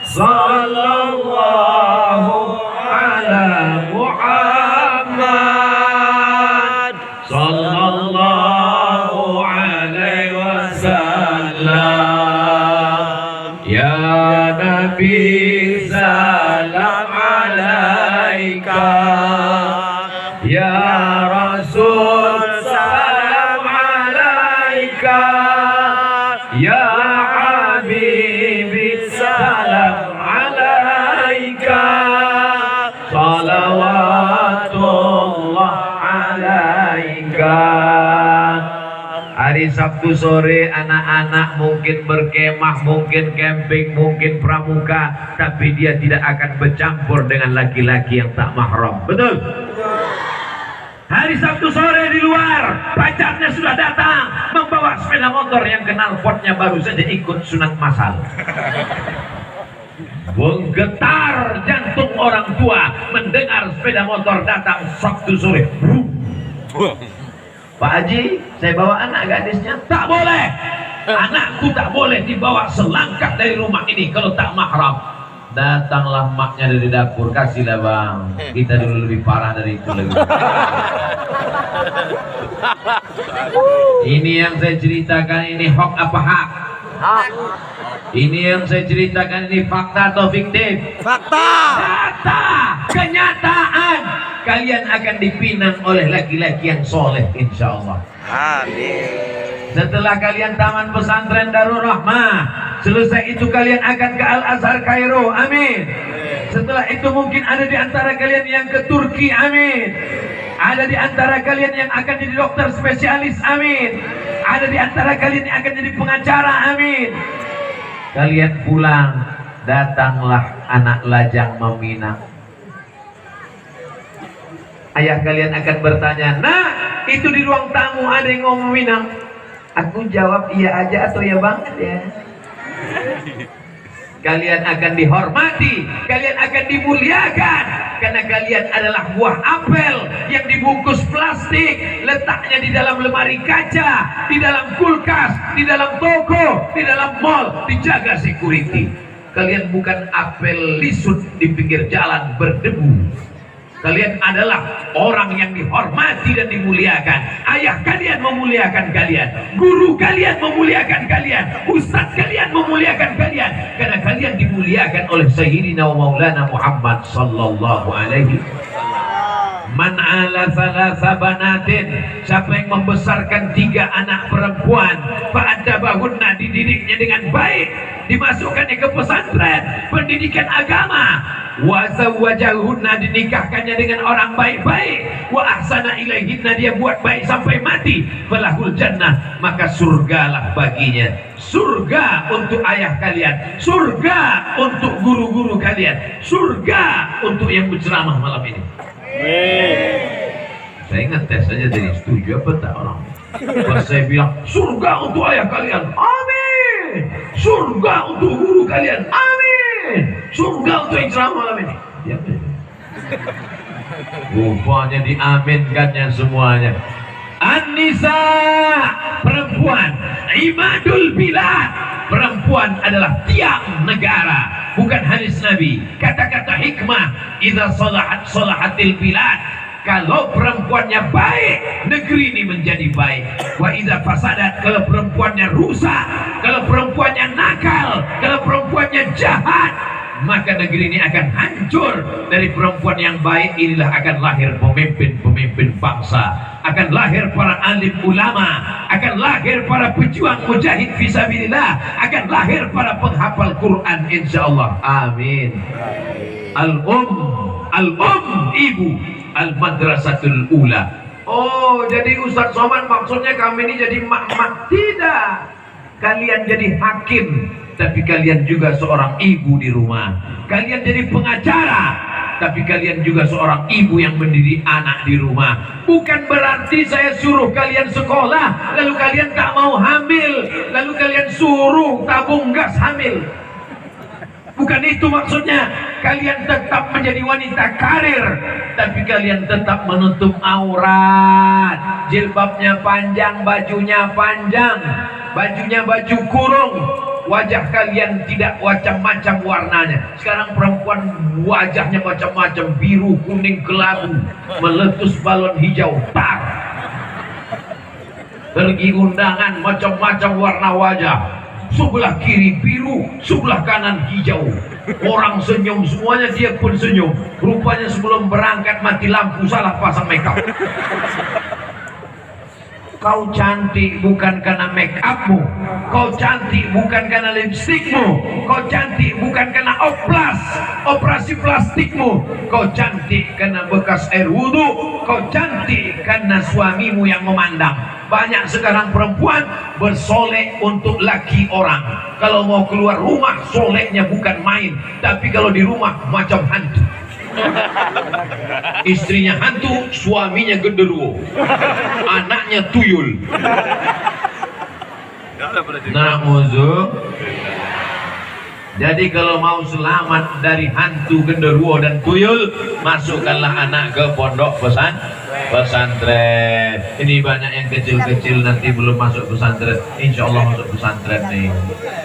sallallahu ala Muhammad, sallallahu alaihi wasallam. Ya Nabi salam alaika, ya Rasul salam alaika, ya Habibi salam alaika, salawatullah alaika. Hari Sabtu sore anak-anak mungkin berkemah, mungkin camping, mungkin pramuka, tapi dia tidak akan bercampur dengan laki-laki yang tak mahram. Betul? Hari Sabtu sore di luar, pacarnya sudah datang membawa sepeda motor yang knalpotnya baru saja ikut sunat masal. Menggetar jantung orang tua mendengar sepeda motor datang Sabtu sore. Pak Haji, saya bawa anak gadisnya. Tak boleh. Anakku tak boleh dibawa selangkah dari rumah ini kalau tak mahram. Datanglah maknya dari dapur. Kasihlah bang, kita dulu lebih parah dari itu lagi. Ini yang saya ceritakan ini hak apa hak? Ini yang saya ceritakan ini fakta atau fiktif? Fakta. Data, kenyataan. Kalian akan dipinang oleh laki-laki yang soleh, insya Allah. Amin. Setelah kalian taman pesantren Darul Rahmah, selesai itu kalian akan ke Al-Azhar Kairo, amin. Setelah itu mungkin ada di antara kalian yang ke Turki, amin. Ada di antara kalian yang akan jadi dokter spesialis, amin. Ada di antara kalian yang akan jadi pengacara, amin. Kalian pulang, datanglah anak lajang meminang. Ayah kalian akan bertanya, nah itu di ruang tamu ada yang ngomong Minang. Aku jawab iya aja atau ya banget ya. Kalian akan dihormati, kalian akan dimuliakan, karena kalian adalah buah apel yang dibungkus plastik, letaknya di dalam lemari kaca, di dalam kulkas, di dalam toko, di dalam mall, dijaga security. Kalian bukan apel lisut di pinggir jalan berdebu. Kalian adalah orang yang dihormati dan dimuliakan. Ayah kalian memuliakan kalian, guru kalian memuliakan kalian, ustadz kalian memuliakan kalian, karena kalian dimuliakan oleh Sayyidina wa Maulana Muhammad sallallahu alaihi wasallam. Man ala thalatha banatin, siapa yang membesarkan 3 anak perempuan, fa'adab adabahunna, dididiknya dengan baik, dimasukkannya ke pesantren pendidikan agama. Wa zawwajahunna, dinikahkannya dengan orang baik-baik. Wa ahsana ilaihinna, dia buat baik sampai mati. Falahul jannah, maka surgalah baginya. Surga untuk ayah kalian, surga untuk guru-guru kalian, surga untuk yang berceramah malam ini. Saya ngetes saja dari setuju apa tak orang. Pas saya bilang surga untuk ayah kalian, amin. Surga untuk guru kalian, amin. Surga untuk yang ceramah malam ini. Ya, rupanya diaminkannya semuanya. An-nisa, perempuan, imadul bilad, perempuan adalah tiang negara, bukan hadis Nabi. Kata-kata hikmah, idza salahat salahatil bilad, kalau perempuannya baik, negeri ini menjadi baik. Wa idza fasadat, kalau perempuannya rusak, kalau perempuannya nakal, kalau perempuannya jahat, maka negeri ini akan hancur. Dari perempuan yang baik inilah akan lahir pemimpin-pemimpin bangsa, akan lahir para alim ulama, akan lahir para pejuang mujahid fisabilillah, akan lahir para penghafal Quran insyaallah. Amin. Al-um ibu, al-madrasatul ula. Oh, jadi Ustaz Somad maksudnya kami ini jadi mak-mak? Tidak. Kalian jadi hakim, tapi kalian juga seorang ibu di rumah. Kalian jadi pengacara, tapi kalian juga seorang ibu yang mendidik anak di rumah. Bukan berarti saya suruh kalian sekolah, lalu kalian tak mau hamil, lalu kalian suruh tabung gas hamil. Bukan itu maksudnya. Kalian tetap menjadi wanita karir, tapi kalian tetap menutup aurat. Jilbabnya panjang, bajunya panjang, bajunya baju kurung. Wajah kalian tidak macam-macam warnanya. Sekarang perempuan wajahnya macam-macam, biru, kuning, kelabu, meletus balon hijau, tak. Pergi undangan macam-macam warna wajah. Sebelah kiri biru, sebelah kanan hijau. Orang senyum, semuanya dia pun senyum. Rupanya sebelum berangkat mati lampu, salah pasang makeup. Kau cantik bukan karena make upmu, kau cantik bukan karena lipstikmu, kau cantik bukan karena operasi plastikmu, kau cantik karena bekas air wudhu, kau cantik karena suamimu yang memandang. Banyak sekarang perempuan bersolek untuk laki orang. Kalau mau keluar rumah, soleknya bukan main, tapi kalau di rumah macam hantu. Istrinya hantu, suaminya genderuwo, anaknya tuyul. Na'udzu. Jadi kalau mau selamat dari hantu, genderuwo dan tuyul, masukkanlah anak ke pondok pesantren. Ini banyak yang kecil-kecil nanti belum masuk pesantren. Insya Allah masuk pesantren nih.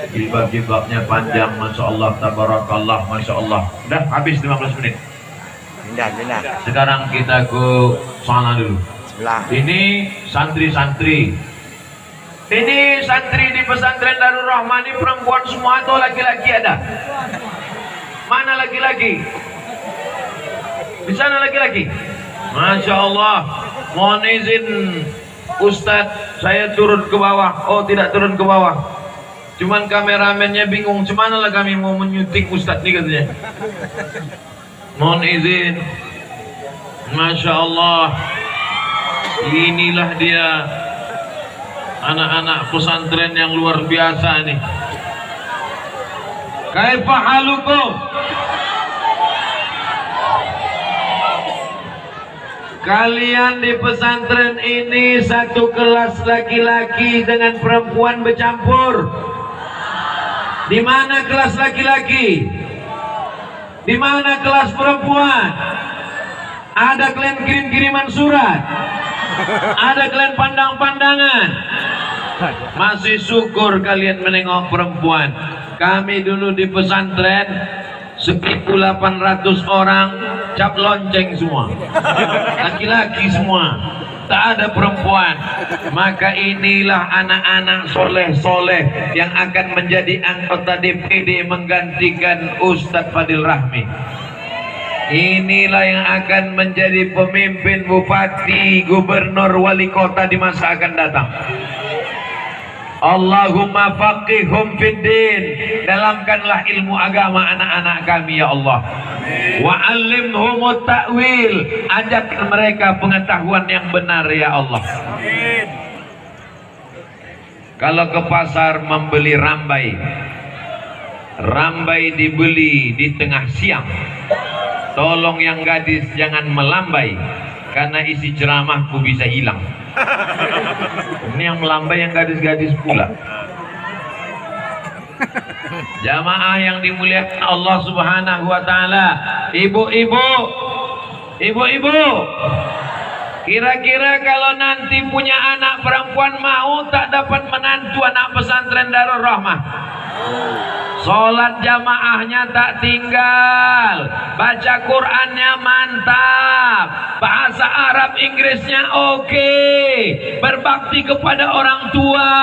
Jilbab-jilbabnya panjang, masya Allah, tabarakallah, masya Allah. Udah habis 15 menit. Sekarang kita ke sana dulu. Ini santri-santri. Ini santri di pesantren Darul Rahman ini perempuan semua atau laki-laki ada? Mana laki-laki? Di sana laki-laki. Masya Allah. Mohon izin Ustadz, saya turun ke bawah. Oh, tidak turun ke bawah. Cuman kameramennya bingung. Cemana lah kami mau menyuntik Ustadz nih katanya. Mohon izin. Masya Allah. Inilah dia anak-anak pesantren yang luar biasa nih. Kaifa halukum? Kalian di pesantren ini satu kelas laki-laki dengan perempuan bercampur. Di mana kelas laki-laki? Di mana kelas perempuan? Ada kalian kirim-kiriman surat? Ada kalian pandang-pandangan? Masih syukur kalian menengok perempuan. Kami dulu di pesantren 1.800 orang cap lonceng semua, laki-laki semua, tak ada perempuan. Maka inilah anak-anak soleh-soleh yang akan menjadi anggota DPD menggantikan Ustadz Fadil Rahmi. Inilah yang akan menjadi pemimpin bupati, gubernur, wali kota di masa akan datang. Allahumma faqihhum fid din, dalamkanlah ilmu agama anak-anak kami ya Allah. Wa 'allimhumut ta'wil, ajarkan mereka pengetahuan yang benar ya Allah. Kalau ke pasar membeli rambai, rambai dibeli di tengah siang, tolong yang gadis jangan melambai, karena isi ceramahku bisa hilang. Ini yang melambai yang gadis-gadis pula. Jamaah yang dimuliakan Allah Subhanahu wa taala, ibu-ibu, kira-kira kalau nanti punya anak perempuan mau tak dapat menantu anak pesantren Darul Rahmah? Sholat jamaahnya tak tinggal, baca Qurannya mantap, bahasa Arab Inggrisnya oke, berbakti kepada orang tua,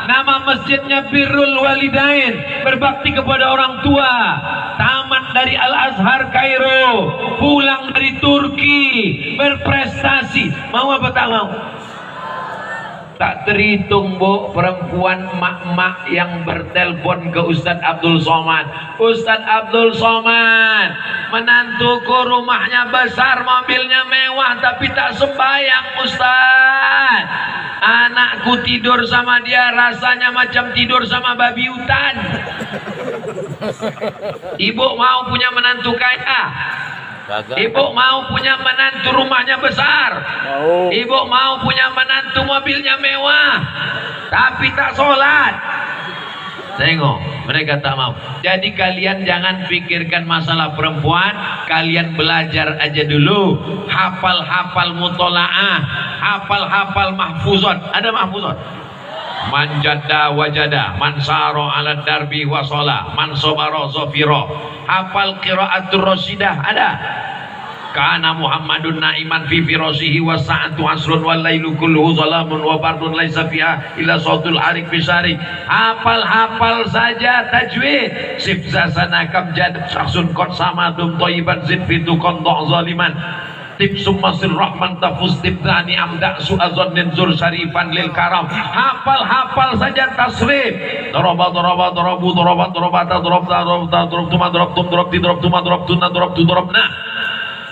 nama masjidnya Birrul Walidain, berbakti kepada orang tua, tamat dari Al-Azhar Kairo, pulang dari Turki, berprestasi. Mau apa tak mau? Tak terhitung bu, perempuan mak-mak yang bertelpon ke Ustadz Abdul Somad. Ustadz Abdul Somad, menantuku rumahnya besar, mobilnya mewah, tapi tak sembahyang Ustadz. Anakku tidur sama dia rasanya macam tidur sama babi hutan. Ibu mau punya menantu kaya? Ibu mau punya menantu rumahnya besar? Ibu mau punya menantu mobilnya mewah, tapi tak sholat? Tengok, mereka tak mau. Jadi kalian jangan pikirkan masalah perempuan, kalian belajar aja dulu. Hafal-hafal mutola'ah, hafal-hafal mahfuzat. Ada mahfuzat? Man jadda wajada, man saro ala darbi wasola, man sobaro zofiro. Hafal qiraatul rasidah ada. Kana Muhammadun naiman fi firasihi wa sa'atu asrun wal lailu kulluhu zalamun wa bardun laisa fiha illa sautul arik fisari. Hafal saja tajwid. Sifza sanakam jad syakhsun qad samadum thayyiban zid fitu qanda zaliman. Tip sumasil rahman tafus tibdani amda su'azon ninzur syarifan lil karam. Hafal saja tasrif. Doroba nah,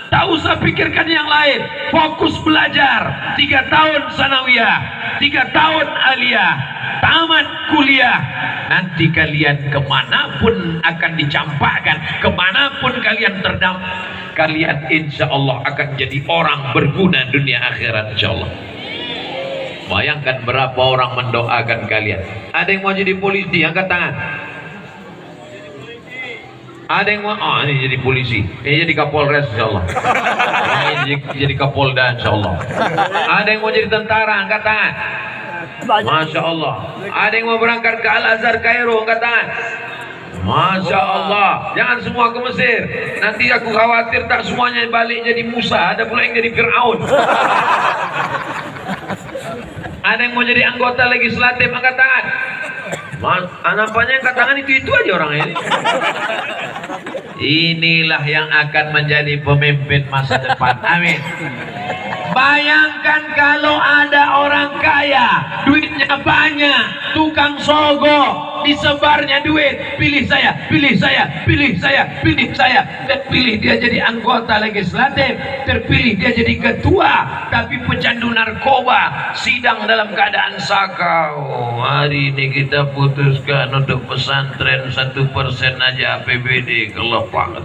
tak usah pikirkan yang lain, fokus belajar. 3 tahun sanawiyah, 3 tahun aliyah, tamat kuliah. Nanti kalian kemanapun akan dicampakkan, kemanapun kalian kalian insya Allah akan jadi orang berguna dunia akhirat insya Allah. Bayangkan berapa orang mendoakan kalian. Ada yang mau jadi polisi, angkat tangan. Ada yang mau, ini jadi polisi, ini jadi kapolres insya Allah, ini jadi kapolda insya Allah. Ada yang mau jadi tentara, angkat tangan. Masya Allah. Ada yang mau berangkat ke Al-Azhar Kairo, angkat tangan. Masya Allah. Jangan semua ke Mesir, nanti aku khawatir tak semuanya balik jadi Musa, ada pula yang jadi Fir'aun. Ada yang mau jadi anggota legislatif, angkat tangan. Nampaknya angkat tangan itu aja orangnya ini. Inilah yang akan menjadi pemimpin masa depan. Amin. Bayangkan kalau ada orang kaya, duitnya banyak, tukang sogok, disebarnya duit, pilih saya, terpilih dia jadi anggota legislatif, terpilih dia jadi ketua, tapi pecandu narkoba, sidang dalam keadaan sakau. Hari ini kita putuskan untuk pesantren 1% aja APBD kelopak.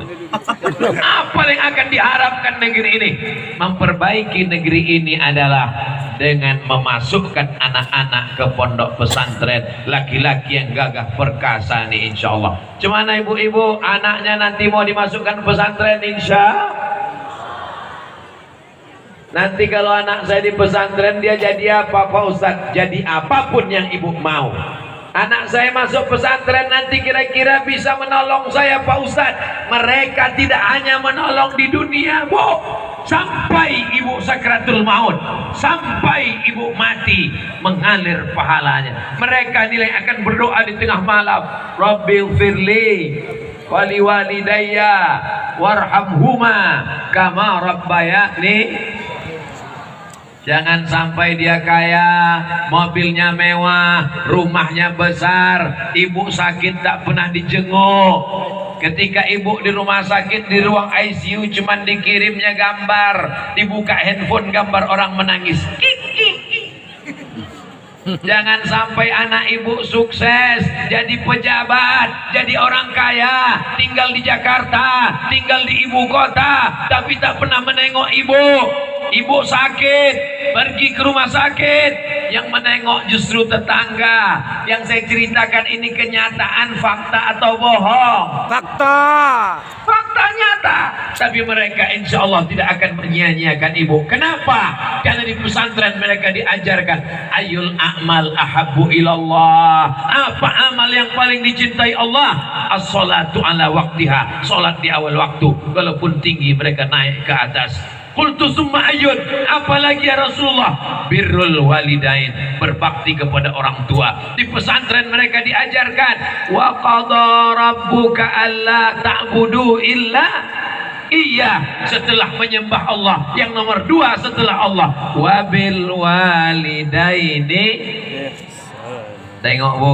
Apa yang akan diharapkan negeri ini? Memperbaiki negeri ini adalah dengan memasukkan anak-anak ke pondok pesantren, laki-laki yang gagah perkasa nih insya Allah. Cemana ibu-ibu anaknya nanti mau dimasukkan pesantren insya nanti kalau anak saya di pesantren dia jadi apa Pak Ustadz? Jadi apapun yang ibu mau. Anak saya masuk pesantren nanti kira-kira bisa menolong saya Pak Ustadz. Mereka tidak hanya menolong di dunia Bu, sampai ibu sakratul maut, sampai ibu mati mengalir pahalanya. Mereka nilai akan berdoa di tengah malam, Rabbil firli wali walidayya warhamhuma kama rabbayani. Jangan sampai dia kaya, mobilnya mewah, rumahnya besar, ibu sakit tak pernah dijenguk. Ketika ibu di rumah sakit, di ruang ICU cuman dikirimnya gambar, dibuka handphone gambar orang menangis. Jangan sampai anak ibu sukses, jadi pejabat, jadi orang kaya, tinggal di Jakarta, tinggal di ibu kota, tapi tak pernah menengok ibu. Ibu sakit, pergi ke rumah sakit, yang menengok justru tetangga. Yang saya ceritakan ini kenyataan, fakta atau bohong? Fakta. Fakta nyata. Tapi mereka insya Allah tidak akan menyia-nyiakan ibu. Kenapa? Karena di pesantren mereka diajarkan ayul a'mal ahabbu ilallah. Apa amal yang paling dicintai Allah? As-salatu ala waktiha. Salat di awal waktu. Walaupun tinggi mereka naik ke atas. Qultu summa ayyun, apalagi ya Rasulullah? Birrul walidain, berbakti kepada orang tua. Di pesantren mereka diajarkan wa qadha rabbuka alla ta'budu illa iya, setelah menyembah Allah, yang nomor dua setelah Allah, wabil walidaini. Tengok bu,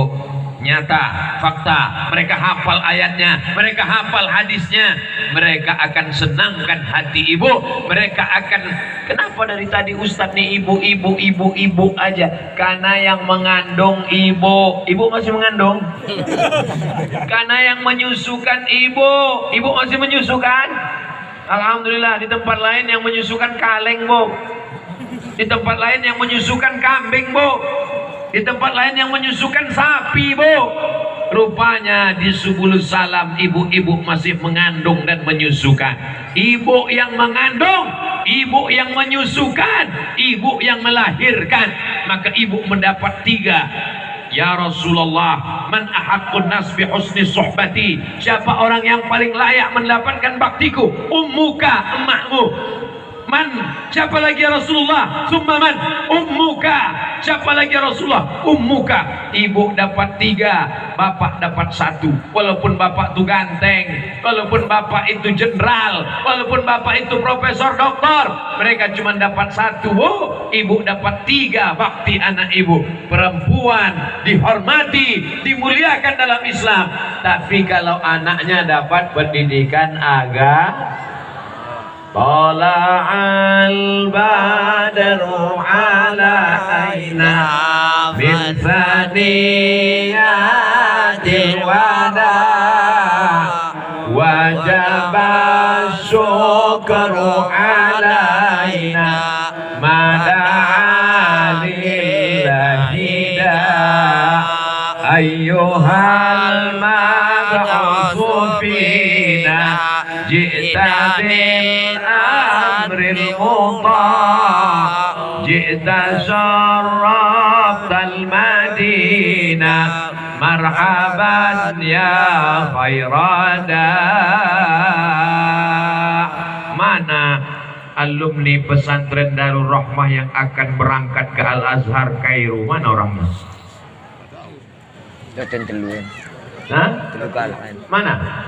nyata, fakta, mereka hafal ayatnya, mereka hafal hadisnya, mereka akan senangkan hati ibu, mereka akan. Kenapa dari tadi Ustadz nih ibu aja? Karena yang mengandung ibu masih mengandung. Karena yang menyusukan ibu masih menyusukan. Alhamdulillah, di tempat lain yang menyusukan kaleng bu, di tempat lain yang menyusukan kambing bu, di tempat lain yang menyusukan sapi bu. Rupanya di Subulus Salam ibu-ibu masih mengandung dan menyusukan. Ibu yang mengandung, ibu yang menyusukan, ibu yang melahirkan, maka ibu mendapat 3. Ya Rasulullah, man ahaqqun nas bi husni suhbati, siapa orang yang paling layak mendapatkan baktiku? Ummuka, emakmu. Man, siapa lagi ya Rasulullah? Summa man? Ummuka. Siapa lagi ya Rasulullah? Ummuka. Ibu dapat 3, bapak dapat 1. Walaupun bapak itu ganteng, walaupun bapak itu jenderal, walaupun bapak itu profesor doktor, mereka cuma dapat 1. Oh, ibu dapat 3 bakti anak ibu. Perempuan dihormati, dimuliakan dalam Islam. Tapi kalau anaknya dapat pendidikan agama, Tala'al badru alaina min thaniyatil wada wajaba syukru alaina mada'alillahida ayyuhal mab'usu fina ji'ta bil amril muta' ji'ta syarraftal madinah marhaban ya khairada. Mana alumni pesantren Darul Rahmah yang akan berangkat ke Al-Azhar Kairo? Mana orangnya? Hah? Mana?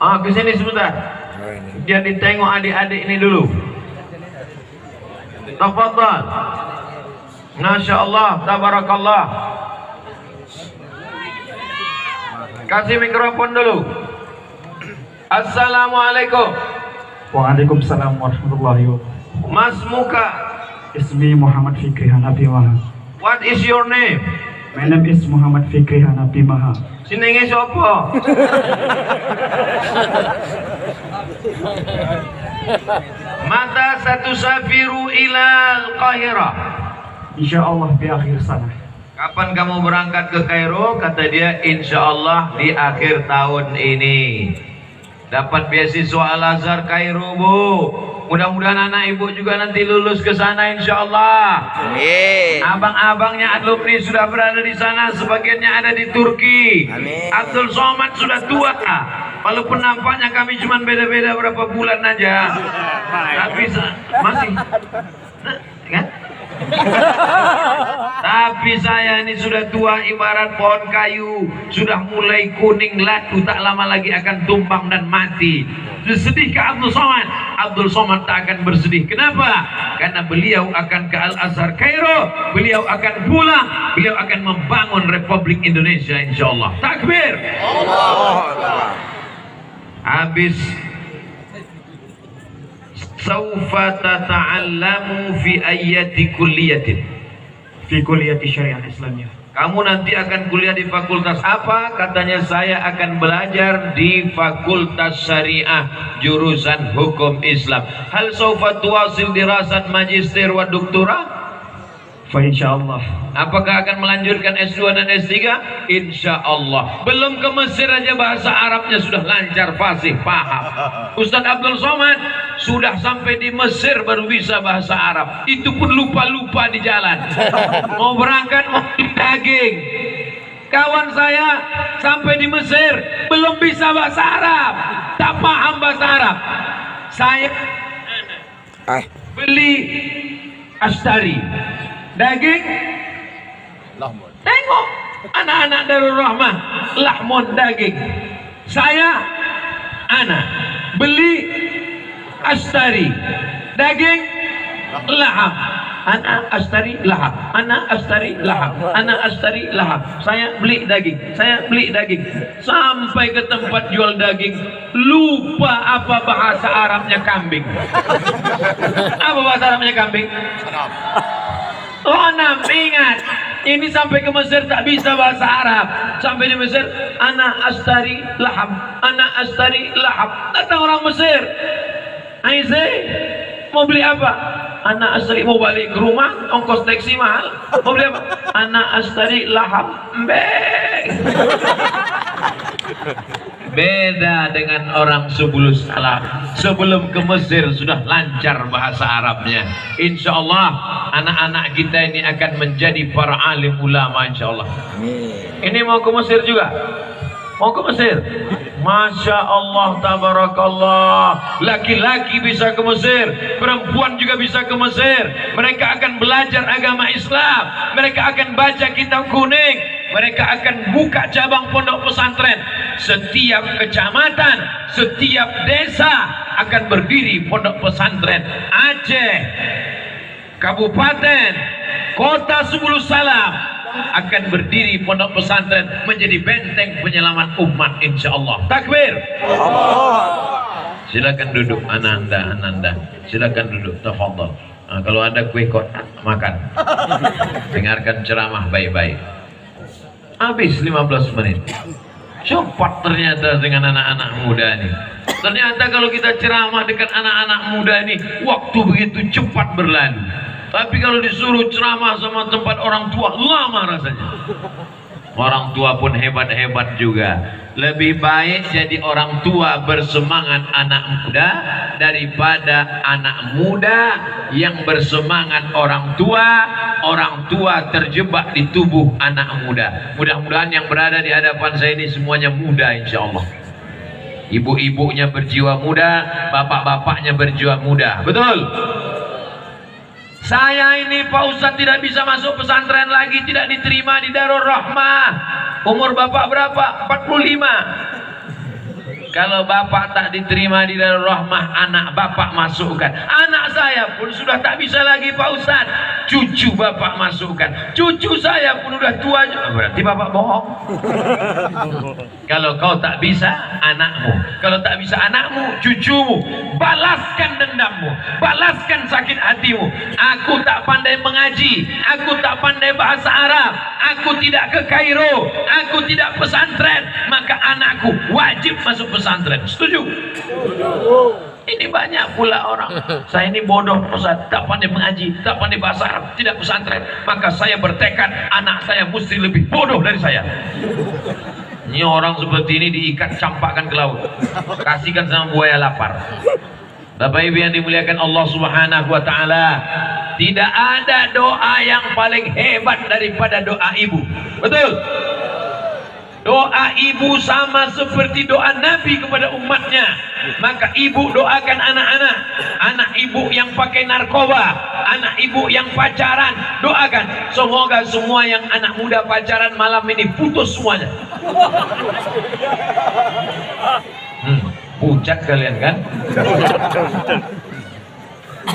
Ke sini sebentar. Biar ditengok adik-adik ini dulu. Tafadhal. Masya Allah, tabarakallah. Kasih mikrofon dulu. Assalamualaikum. Waalaikumsalam warahmatullahi wabarakatuh. Mas Muka. Ismi Muhammad Fikri Hanafi Maha. What is your name? My name is Muhammad Fikri Hanafi Maha. Sinenge sopo? Mata satu safiru ilal Qahirah. Insya Allah di akhir sana. Kapan kamu berangkat ke Kairo? Kata dia, insya Allah di akhir tahun ini. Dapat beasiswa Al-Azhar Kairo bu. Mudah-mudahan anak ibu juga nanti lulus ke sana insya Allah. Amin. Abang-abangnya alumni sudah berada di sana, sebagiannya ada di Turki. Amin. Abdul Somad sudah tua, walaupun nampaknya kami cuma beda-beda berapa bulan aja, tapi masih, kan? Tapi saya ini sudah tua ibarat pohon kayu, sudah mulai kuning latu, tak lama lagi akan tumbang dan mati. Sedihkah Abdul Somad? Abdul Somad tak akan bersedih. Kenapa? Karena beliau akan ke Al-Azhar Kairo, beliau akan pulang, beliau akan membangun Republik Indonesia insyaallah. Takbir. Habis saufa tata'allamu fi ayyati kulliyatin. Fi kulliyati syariah Islamiyah. Kamu nanti akan kuliah di fakultas apa? Katanya saya akan belajar di fakultas syariah jurusan hukum Islam. Hal saufa tuwasil dirasat magister wa doktora? Fa insyaallah. Apakah akan melanjutkan S2 dan S3? Insyaallah. Belum ke Mesir aja bahasa Arabnya sudah lancar, fasih, paham. Ustadz Abdul Somad sudah sampai di Mesir baru bisa bahasa Arab. Itu pun lupa-lupa di jalan. Mau berangkat mau beli daging. Kawan saya sampai di Mesir belum bisa bahasa Arab, tak paham bahasa Arab. Saya beli Ashtari daging, tengok anak-anak Darul Rahmah lahmun daging. Saya anak beli Ashtari daging laham, anak Ashtari laham, anak Ashtari laham, anak Ashtari laham. Saya beli daging, saya beli daging, sampai ke tempat jual daging lupa apa bahasa Arabnya kambing. Apa bahasa Arabnya kambing? Ghanam, ingat. Ini sampai ke Mesir tak bisa bahasa Arab. Sampai di Mesir, ana astari laham, ana astari laham. Datang orang Mesir. Aizai, mau beli apa? Ana astari, mau balik ke rumah, ongkos taksi mahal. Mau beli apa? Ana astari laham. Beda dengan orang sebelum ke Mesir sudah lancar bahasa Arabnya. Insya Allah anak-anak kita ini akan menjadi para alim ulama insya Allah. Ini mau ke Mesir juga? Mau ke Mesir? Masya Allah, tabarakallah. Laki-laki bisa ke Mesir, perempuan juga bisa ke Mesir. Mereka akan belajar agama Islam, mereka akan baca kitab kuning, mereka akan buka cabang pondok pesantren. Setiap kecamatan, setiap desa akan berdiri pondok pesantren. Aceh, kabupaten, kota Subulus Salam akan berdiri pondok pesantren menjadi benteng penyelamat umat insyaallah. Takbir. Silakan duduk Ananda. Silakan duduk, tafadhol. Nah, kalau ada kue kotak makan. Dengarkan ceramah baik-baik. Habis 15 menit. Cepat ternyata dengan anak-anak muda ini. Ternyata kalau kita ceramah dengan anak-anak muda ini, waktu begitu cepat berlalu. Tapi kalau disuruh ceramah sama tempat orang tua, lama rasanya. Orang tua pun hebat-hebat juga. Lebih baik jadi orang tua bersemangat anak muda daripada anak muda yang bersemangat orang tua terjebak di tubuh anak muda. Mudah-mudahan yang berada di hadapan saya ini semuanya muda insya Allah. Ibu-ibunya berjiwa muda, bapak-bapaknya berjiwa muda. Betul? Saya ini Pak Ustadz tidak bisa masuk pesantren lagi, tidak diterima di Darul Rahmah. Umur bapak berapa? 45. Kalau bapak tak diterima di Darul Rahmah, anak bapak masukkan. Anak saya pun sudah tak bisa lagi Pak Ustadz, cucu bapak masukkan. Cucu saya pun udah tua juga. Berarti bapak bohong. Kalau kau tak bisa, anakmu. Kalau tak bisa anakmu, cucumu. Balaskan dendammu, balaskan sakit hatimu. Aku tak pandai mengaji, aku tak pandai bahasa Arab, aku tidak ke Kairo, aku tidak pesantren, maka anakku wajib masuk pesantren. Setuju? Ini banyak pula orang, saya ini bodoh Ustaz, tak pandai mengaji, tak pandai bahasa Arab, tidak pesantren, maka saya bertekad anak saya mesti lebih bodoh dari saya. Ini orang seperti ini diikat, campakkan ke laut, kasihkan sama buaya lapar. Bapak Ibu yang dimuliakan Allah Subhanahu wa taala, tidak ada doa yang paling hebat daripada doa ibu. Betul? Doa ibu sama seperti doa Nabi kepada umatnya. Maka ibu doakan anak-anak, anak ibu yang pakai narkoba, anak ibu yang pacaran, doakan semoga semua yang anak muda pacaran malam ini putus semuanya. Pucat kalian kan?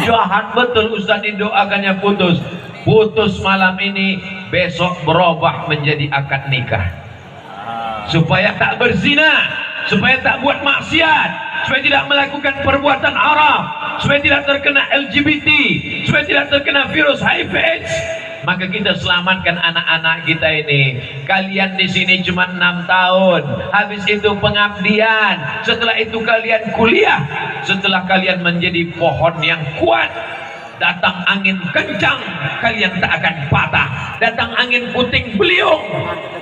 Jahat betul Ustaz didoakannya putus. Putus malam ini, besok berubah menjadi akad nikah. Supaya tak berzina, supaya tak buat maksiat, supaya tidak melakukan perbuatan haram, supaya tidak terkena LGBT, supaya tidak terkena virus HIV/AIDS. Maka kita selamatkan anak-anak kita ini. Kalian di sini cuma 6 tahun, habis itu pengabdian, setelah itu kalian kuliah, setelah kalian menjadi pohon yang kuat, datang angin kencang kalian tak akan patah, datang angin puting beliung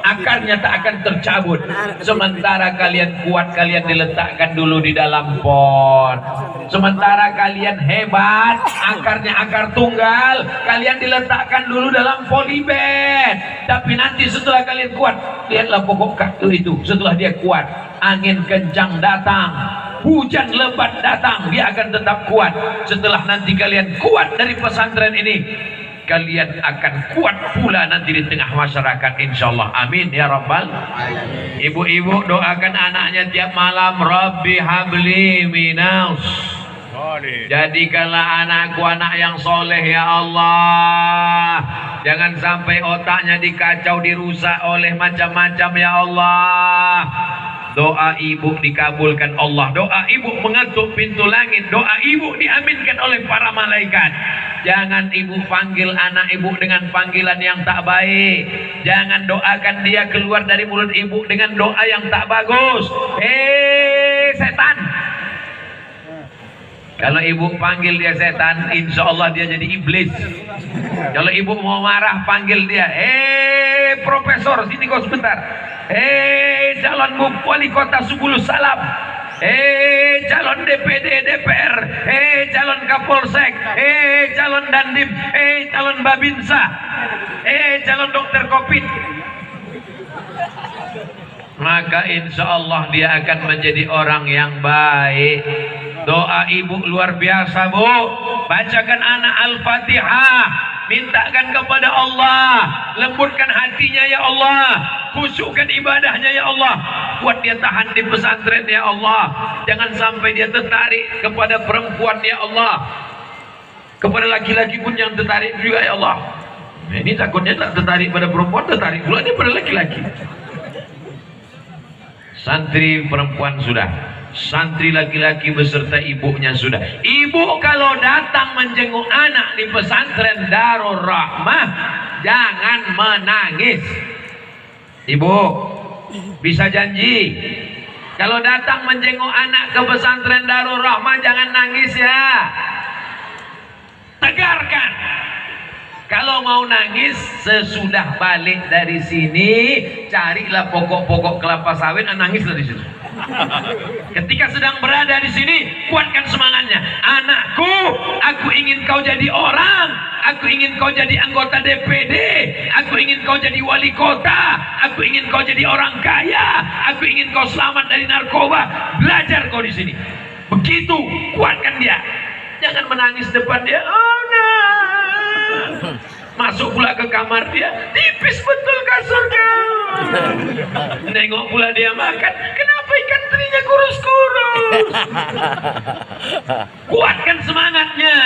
akarnya tak akan tercabut. Sementara kalian kuat, kalian diletakkan dulu di dalam pot. Sementara kalian hebat, akarnya akar tunggal, kalian diletakkan dulu dalam polybag. Tapi nanti setelah kalian kuat, lihatlah pokok kaktus itu, setelah dia kuat, angin kencang datang, hujan lebat datang, dia akan tetap kuat. Setelah nanti kalian kuat dari pesantren ini, kalian akan kuat pula nanti di tengah masyarakat, insyaallah. Amin ya rabbal alamin. Ibu-ibu doakan anaknya tiap malam, Rabbi habli minas, jadikanlah anakku anak yang soleh ya Allah. Jangan sampai otaknya dikacau, dirusak oleh macam-macam ya Allah. Doa ibu dikabulkan Allah, doa ibu mengetuk pintu langit, doa ibu diaminkan oleh para malaikat. Jangan ibu panggil anak ibu dengan panggilan yang tak baik. Jangan doakan dia keluar dari mulut ibu dengan doa yang tak bagus. Setan. Kalau ibu panggil dia setan, insya Allah dia jadi iblis. Kalau ibu mau marah, panggil dia, profesor, sini kau sebentar. Calon wali kota Subulus Salam, calon DPD DPR, calon Kapolsek, calon Dandim, calon Babinsa, calon dokter Covid. Maka insya Allah dia akan menjadi orang yang baik. Doa ibu luar biasa, Bu. Bacakan anak Al-Fatihah, mintakan kepada Allah, lembutkan hatinya ya Allah, khusyukkan ibadahnya ya Allah, buat dia tahan di pesantren ya Allah. Jangan sampai dia tertarik kepada perempuan ya Allah, kepada laki-laki pun yang tertarik juga ya Allah. Ini takutnya tak tertarik pada perempuan, tertarik pula dia pada laki-laki. Santri perempuan sudah, santri laki-laki beserta ibunya sudah. Ibu kalau datang menjenguk anak di pesantren Darul Rahmah, jangan menangis. Ibu bisa janji, kalau datang menjenguk anak ke pesantren Darul Rahmah jangan nangis ya. Tegarkan. Kalau mau nangis sesudah balik dari sini, carilah pokok-pokok kelapa sawit, nangislah di situ. Ketika sedang berada di sini, kuatkan semangatnya. Anakku, aku ingin kau jadi orang, aku ingin kau jadi anggota DPD, aku ingin kau jadi wali kota, aku ingin kau jadi orang kaya, aku ingin kau selamat dari narkoba. Belajar kau di sini. Begitu, kuatkan dia. Jangan menangis depan dia. Oh no. Masuk pula ke kamar dia, tipis betul kasurnya. Nengok pula dia makan, kenapa ikan terinya kurus-kurus? Kuatkan semangatnya,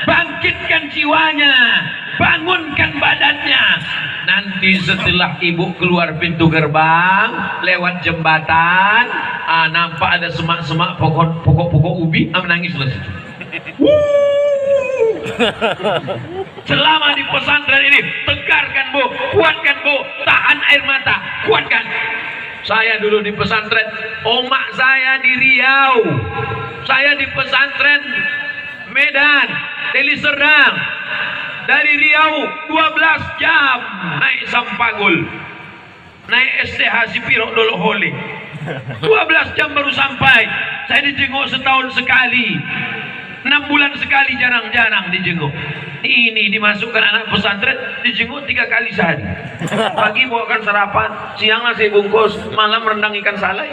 bangkitkan jiwanya, bangunkan badannya. Nanti setelah ibu keluar pintu gerbang, lewat jembatan, nampak ada semak-semak pokok-pokok ubi, menangislah situ. Selama di pesantren ini, tegarkan Bu, kuatkan Bu, tahan air mata, kuatkan. Saya dulu di pesantren, omak saya di Riau, saya di pesantren Medan, Deli Serdang. Dari Riau 12 jam naik Sampagul, naik STH Sipiro Dolo Hole, 12 jam baru sampai. Saya dijenguk setahun sekali, 6 bulan sekali, jarang-jarang dijenguk. Ini dimasukkan anak pesantren, dijenguk 3 kali sehari. Pagi bawakan sarapan, siang nasi bungkus, malam rendang ikan salai.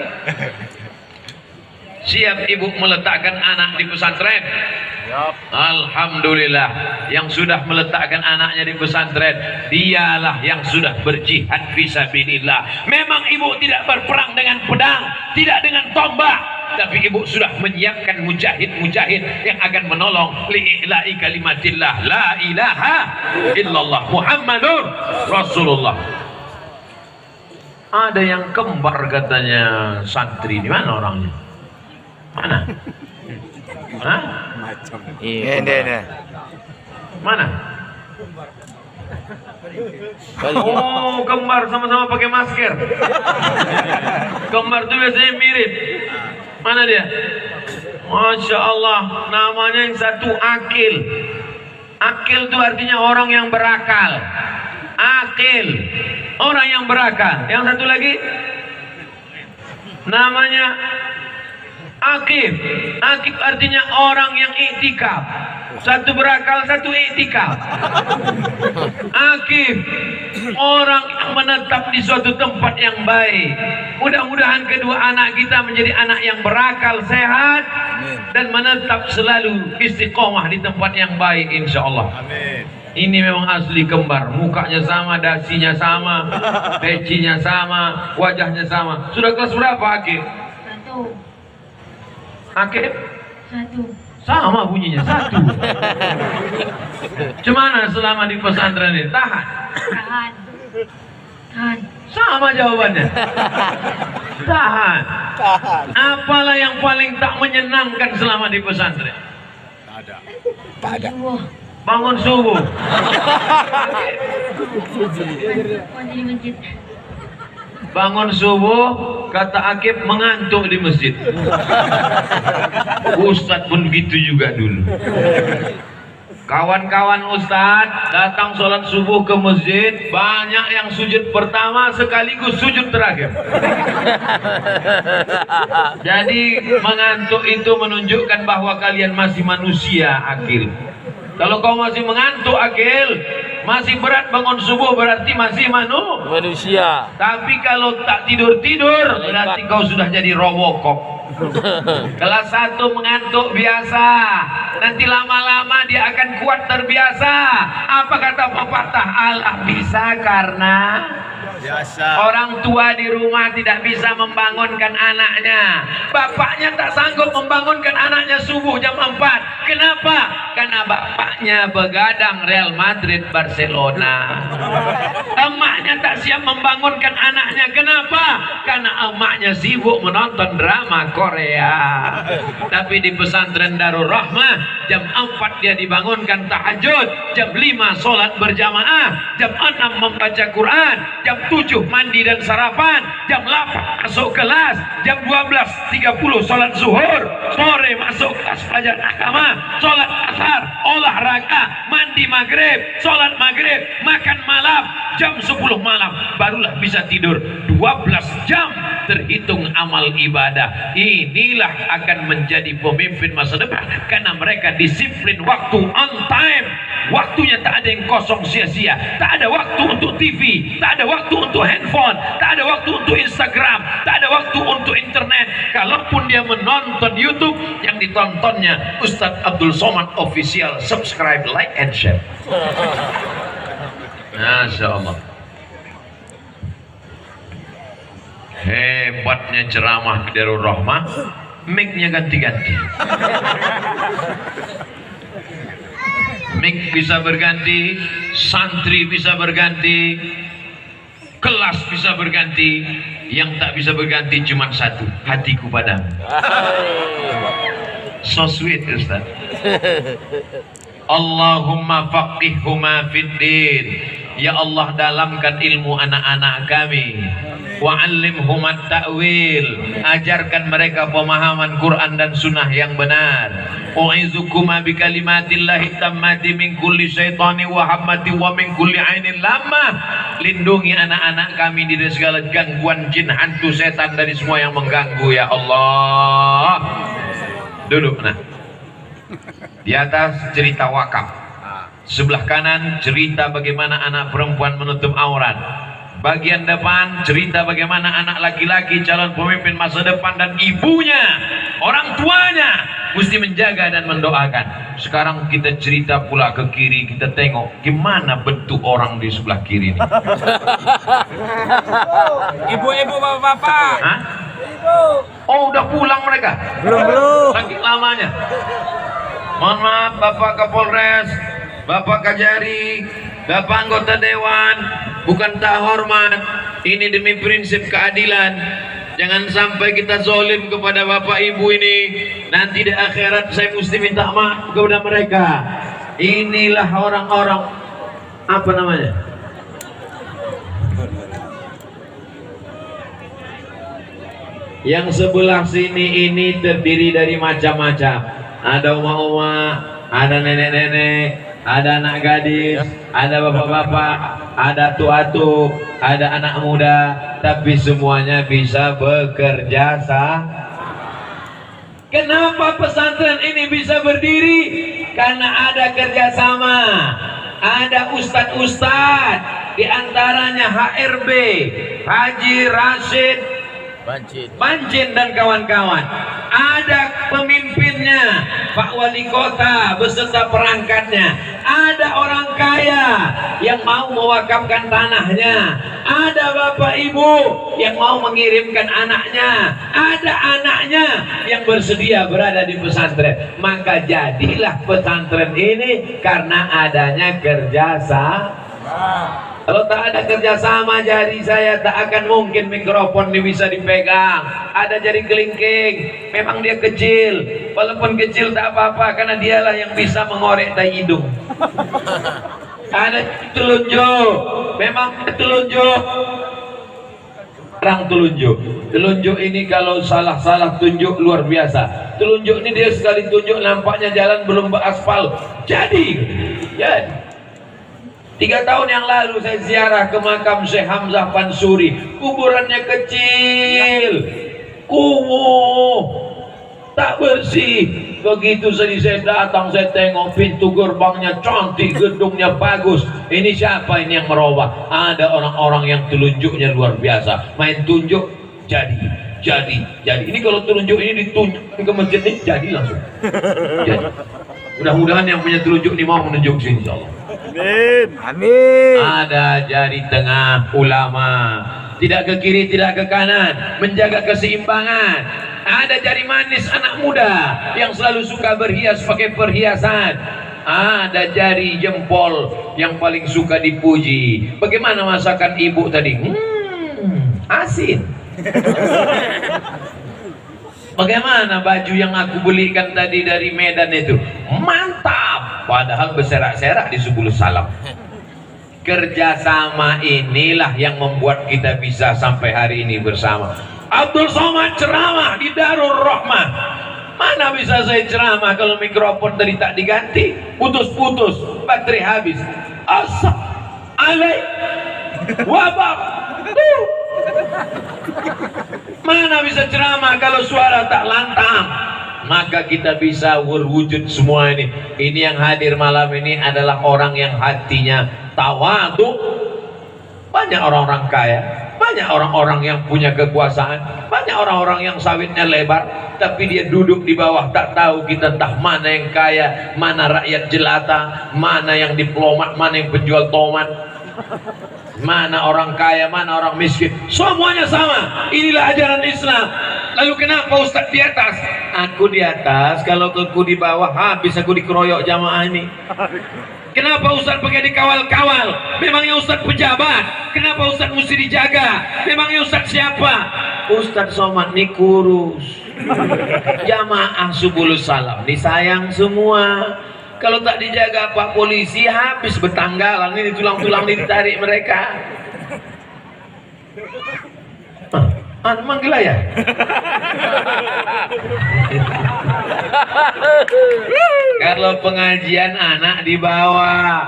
Siap ibu meletakkan anak di pesantren? Alhamdulillah, yang sudah meletakkan anaknya di pesantren, dialah yang sudah berjihad fisabilillah. Memang ibu tidak berperang dengan pedang, tidak dengan tombak, tapi ibu sudah menyiapkan mujahid-mujahid yang akan menolong li'ila'i kalimatillah la ilaha illallah Muhammadur Rasulullah. Ada yang kembar katanya santri, di mana orangnya? Mana? Hah? Ini. Mana? Oh, kembar sama-sama pakai masker. Kembar itu biasanya mirip. Mana dia? Masya Allah, namanya yang satu Akil. Akil itu artinya orang yang berakal. Akil, orang yang berakal. Yang satu lagi namanya Akif. Akif artinya orang yang iktikaf. Satu berakal, satu iktikaf. Akif, orang yang menetap di suatu tempat yang baik. Mudah-mudahan kedua anak kita menjadi anak yang berakal, sehat, dan menetap selalu istiqomah di tempat yang baik, insya Allah. Ini memang asli kembar, mukanya sama, dasinya sama, pecinya sama, wajahnya sama. Sudah kelas berapa Akif? 1. Akif? 1. Sama bunyinya, 1. Cemana selama di pesantren ini? Tahan? Tahan. Tahan. Sama jawabannya. Tahan. Apalah yang paling tak menyenangkan selama di pesantren? Tak ada. Bangun subuh. Mandi di masjid. Bangun subuh, kata Akif mengantuk di masjid. Ustadz pun gitu juga dulu. Kawan-kawan Ustadz datang sholat subuh ke masjid, banyak yang sujud pertama sekaligus sujud terakhir. Jadi mengantuk itu menunjukkan bahwa kalian masih manusia, Akil. Kalau kau masih mengantuk, Akil, masih berat bangun subuh, berarti masih manusia. Tapi kalau tak tidur-tidur, berarti kau sudah jadi Robocop. Kelas 1 mengantuk biasa, nanti lama-lama dia akan kuat terbiasa. Apa kata pepatah? Allah bisa karena orang tua di rumah tidak bisa membangunkan anaknya. Bapaknya tak sanggup membangunkan anaknya subuh jam 4. Kenapa? Karena bapaknya begadang Real Madrid Barcelona. Emaknya tak siap membangunkan anaknya. Kenapa? Karena emaknya sibuk menonton drama Korea. Tapi di pesantren Darul Rahmah jam 4 dia dibangunkan tahajud, jam 5 sholat berjamaah, jam 6 membaca Quran, jam 7 mandi dan sarapan, jam 8 masuk kelas, jam 12.30 sholat zuhur, sore masuk kelas pelajaran agama, sholat asar, olahraga, mandi maghrib, sholat maghrib, makan malam, jam 10 malam barulah bisa tidur. 12 jam terhitung amal ibadah. Inilah akan menjadi pemimpin masa depan karena mereka disiplin waktu, on time. Waktunya tak ada yang kosong sia-sia. Tak ada waktu untuk TV, tak ada waktu untuk handphone, tak ada waktu untuk Instagram, tak ada waktu untuk internet. Kalaupun dia menonton YouTube, yang ditontonnya Ustadz Abdul Somad Official. Subscribe, like, and share. Masya Allah. Hebatnya ceramah di Darul Rahmah, mic-nya ganti-ganti. Mic bisa berganti, santri bisa berganti, kelas bisa berganti. Yang tak bisa berganti cuma satu, hatiku padamu. So sweet, Ustaz. Allahumma faqihhuma fid din. Ya Allah, dalamkan ilmu anak-anak kami. Wa'allimhum at-ta'wil. Ajarkan mereka pemahaman Quran dan sunnah yang benar. U'izukuma bikalimatillahi tammati min kulli syaitani wa hammati wa min kulli ainin lamah. Lindungi anak-anak kami dari segala gangguan jin, hantu, setan, dari semua yang mengganggu, ya Allah. Duduk, nah. Di atas cerita wakaf. Sebelah kanan cerita bagaimana anak perempuan menutup aurat. Bagian depan cerita bagaimana anak laki-laki calon pemimpin masa depan dan ibunya, orang tuanya mesti menjaga dan mendoakan. Sekarang kita cerita pula ke kiri, kita tengok gimana bentuk orang di sebelah kiri ini. Ibu-ibu, bapak-bapak. Hah? Oh, udah pulang mereka? Belum. Saking lamanya. Mohon maaf Bapak Kapolres, Bapak Kajari, Bapak anggota Dewan, bukan tak hormat. Ini demi prinsip keadilan. Jangan sampai kita zolim kepada Bapak Ibu ini. Nanti di akhirat saya mesti minta maaf kepada mereka. Inilah orang-orang, apa namanya? Yang sebelah sini ini terdiri dari macam-macam. Ada uma-uma, ada nenek-nenek, ada anak gadis, ada bapak-bapak, ada atu-atu, ada anak muda, tapi semuanya bisa bekerja sama. Kenapa pesantren ini bisa berdiri? Karena ada kerjasama, ada ustadz-ustadz, diantaranya HRB, Haji Rashid Bancin dan kawan-kawan. Ada pemimpinnya, Pak Wali Kota beserta perangkatnya. Ada orang kaya yang mau mewakafkan tanahnya. Ada bapak ibu yang mau mengirimkan anaknya. Ada anaknya yang bersedia berada di pesantren. Maka jadilah pesantren ini karena adanya kerjasama. Kalau tak ada kerjasama jari saya tak akan mungkin mikrofon ini bisa dipegang. Ada jari kelingking, memang dia kecil. Walaupun kecil tak apa-apa karena dialah yang bisa mengorek tai hidung. Ada telunjuk, memang telunjuk. Orang telunjuk ini kalau salah tunjuk luar biasa. Telunjuk ini dia sekali tunjuk nampaknya jalan belum beraspal. Jadi 3 tahun yang lalu saya ziarah ke makam Syekh Hamzah Pansuri. Kuburannya kecil, kumuh, tak bersih. Begitu saya datang, saya tengok pintu gerbangnya cantik, gedungnya bagus. Ini siapa ini yang merubah? Ada orang-orang yang telunjuknya luar biasa. Main tunjuk, jadi. Ini kalau telunjuk ini ditunjuk ke masjid ini, jadi langsung. Jadi. Mudah-mudahan yang punya telunjuk ini mau menunjuk sini, insyaallah. Amin. Ada jari tengah ulama, tidak ke kiri tidak ke kanan, menjaga keseimbangan. Ada jari manis anak muda yang selalu suka berhias pakai perhiasan. Ada jari jempol yang paling suka dipuji. Bagaimana masakan ibu tadi? Asin. Bagaimana baju yang aku belikan tadi dari Medan itu? Mantap. Padahal berserak-serak di 10 salam. Kerjasama inilah yang membuat kita bisa sampai hari ini bersama. Abdul Somad ceramah di Darul Rahmah. Mana bisa saya ceramah kalau mikrofon tadi tak diganti? Putus-putus, baterai habis. Assalamualaikum wabak. Mana bisa ceramah kalau suara tak lantang? Maka kita bisa berwujud semua ini. Ini yang hadir malam ini adalah orang yang hatinya tawadhu. Banyak orang-orang kaya, banyak orang-orang yang punya kekuasaan, banyak orang-orang yang sawitnya lebar, tapi dia duduk di bawah, tak tahu kita entah mana yang kaya, mana rakyat jelata, mana yang diplomat, mana yang penjual tomat, mana orang kaya, mana orang miskin. Semuanya sama. Inilah ajaran Islam. Lalu kenapa Ustadz di atas? Aku di atas, kalau aku di bawah habis aku dikeroyok jamaah ini. Kenapa Ustadz pakai dikawal-kawal? Memangnya Ustadz pejabat? Kenapa Ustadz mesti dijaga? Memangnya Ustadz siapa? Ustadz Somad ini kurus. Jamaah 10 salam disayang semua. Kalau tak dijaga Pak Polisi habis bertanggalan, ini tulang-tulang ditarik mereka. Manggil ya? Kalau pengajian anak dibawa,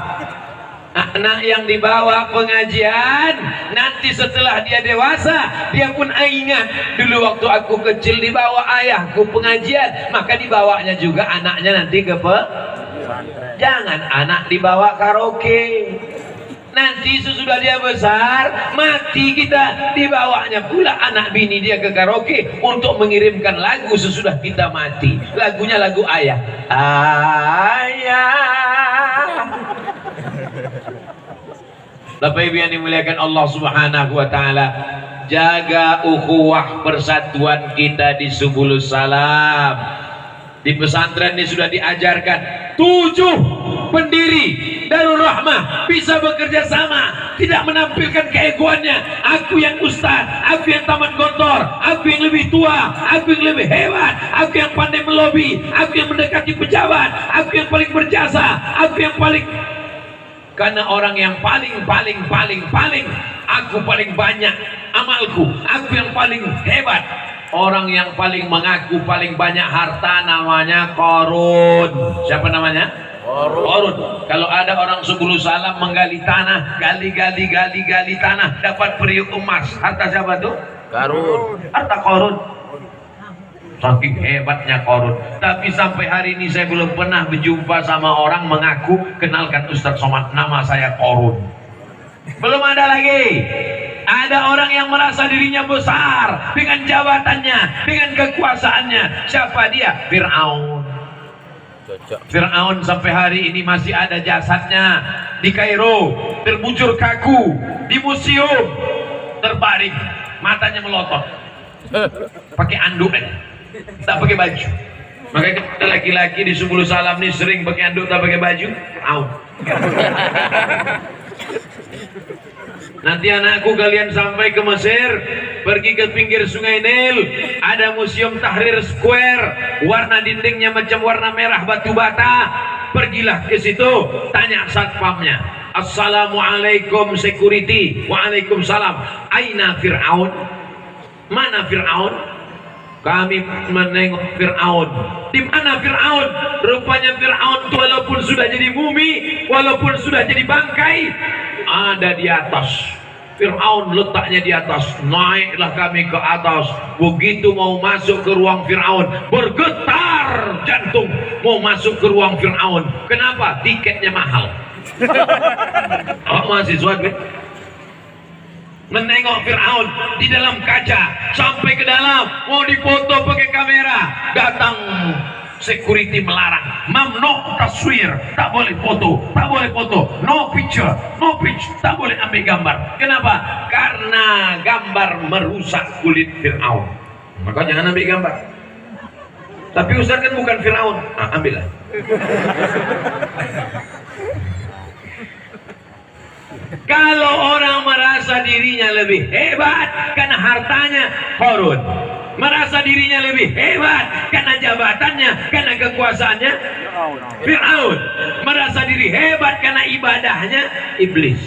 anak yang dibawa pengajian nanti setelah dia dewasa dia pun ingat dulu waktu aku kecil dibawa ayahku pengajian, maka dibawanya juga anaknya nanti ke Jangan anak dibawa karaoke. Nanti sesudah dia besar, mati kita, dibawanya pula anak bini dia ke karaoke untuk mengirimkan lagu sesudah kita mati. Lagunya lagu ayah. Ayah. Bapak Ibu yang dimuliakan Allah Subhanahu wa taala, jaga ukhuwah persatuan kita di Subulus Salam. Di pesantren ini sudah diajarkan 7 pendiri Darul Rahmah bisa bekerja sama, tidak menampilkan keegoannya. Aku yang ustaz, aku yang taman gontor, aku yang lebih tua, aku yang lebih hebat, aku yang pandai melobi, aku yang mendekati pejabat, aku yang paling berjasa, aku yang paling. Karena orang yang paling aku paling banyak amalku, aku yang paling hebat. Orang yang paling mengaku paling banyak harta namanya Qarun. Siapa namanya? Qarun. Kalau ada orang Subulus Salam menggali tanah, gali tanah, dapat periuk emas. Harta siapa tuh? Qarun. Harta Qarun. Saking hebatnya Qarun. Tapi sampai hari ini saya belum pernah berjumpa sama orang mengaku, kenalkan Ustadz Somad, nama saya Qarun. Belum ada lagi. Ada orang yang merasa dirinya besar dengan jabatannya, dengan kekuasaannya. Siapa dia? Fir'aun. Fir'aun sampai hari ini masih ada jasadnya di Kairo, terbujur kaku di museum, terbaring, matanya melotot, pakai anduk aja, tak pakai baju. Makanya kita laki-laki di Subulus Salam ini sering pakai anduk, tak pakai baju. Fir'aun. Nanti anakku kalian sampai ke Mesir, pergi ke pinggir sungai Nil, ada museum Tahrir Square, warna dindingnya macam warna merah batu bata. Pergilah ke situ, tanya satpamnya, Assalamualaikum security. Waalaikumsalam. Aina Fir'aun? Mana Fir'aun? Kami menengok Fir'aun. Di mana Fir'aun? Rupanya Fir'aun walaupun sudah jadi mumi, walaupun sudah jadi bangkai, ada di atas. Fir'aun letaknya di atas. Naiklah kami ke atas. Begitu mau masuk ke ruang Fir'aun, bergetar jantung mau masuk ke ruang Fir'aun. Kenapa? Tiketnya mahal. Oh, mahasiswa gue menengok Fir'aun di dalam kaca, sampai ke dalam mau dipoto pakai kamera, datang security melarang, mamnu taswir, tak boleh foto, tak boleh foto, no picture, tak boleh ambil gambar. Kenapa? Karena gambar merusak kulit Fir'aun, maka jangan ambil gambar. Tapi Ustaz kan bukan Fir'aun, nah, ambillah. Kalau orang merasa dirinya lebih hebat karena hartanya, Qarun. Merasa dirinya lebih hebat karena jabatannya, karena kekuasaannya, Fir'aun. Merasa diri hebat karena ibadahnya, iblis.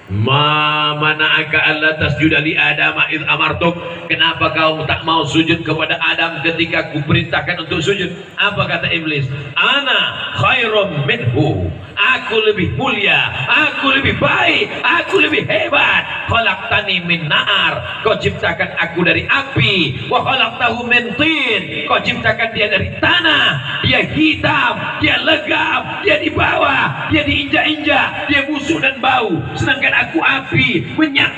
Mana aka Allah tasjuda li Adam id amartuk. Kenapa kau tak mau sujud kepada Adam ketika ku perintahkan untuk sujud? Apa kata iblis? Ana khairum minhu. Aku lebih mulia, aku lebih baik, aku lebih hebat. Khalaqtani min nar. Kau ciptakan aku dari api. Wa khalaqtahu min tin. Kau ciptakan dia dari tanah. Dia hitam, dia legam, dia di bawah, dia diinjak-injak, dia busuk dan bau. Sedangkan aku api, minyak,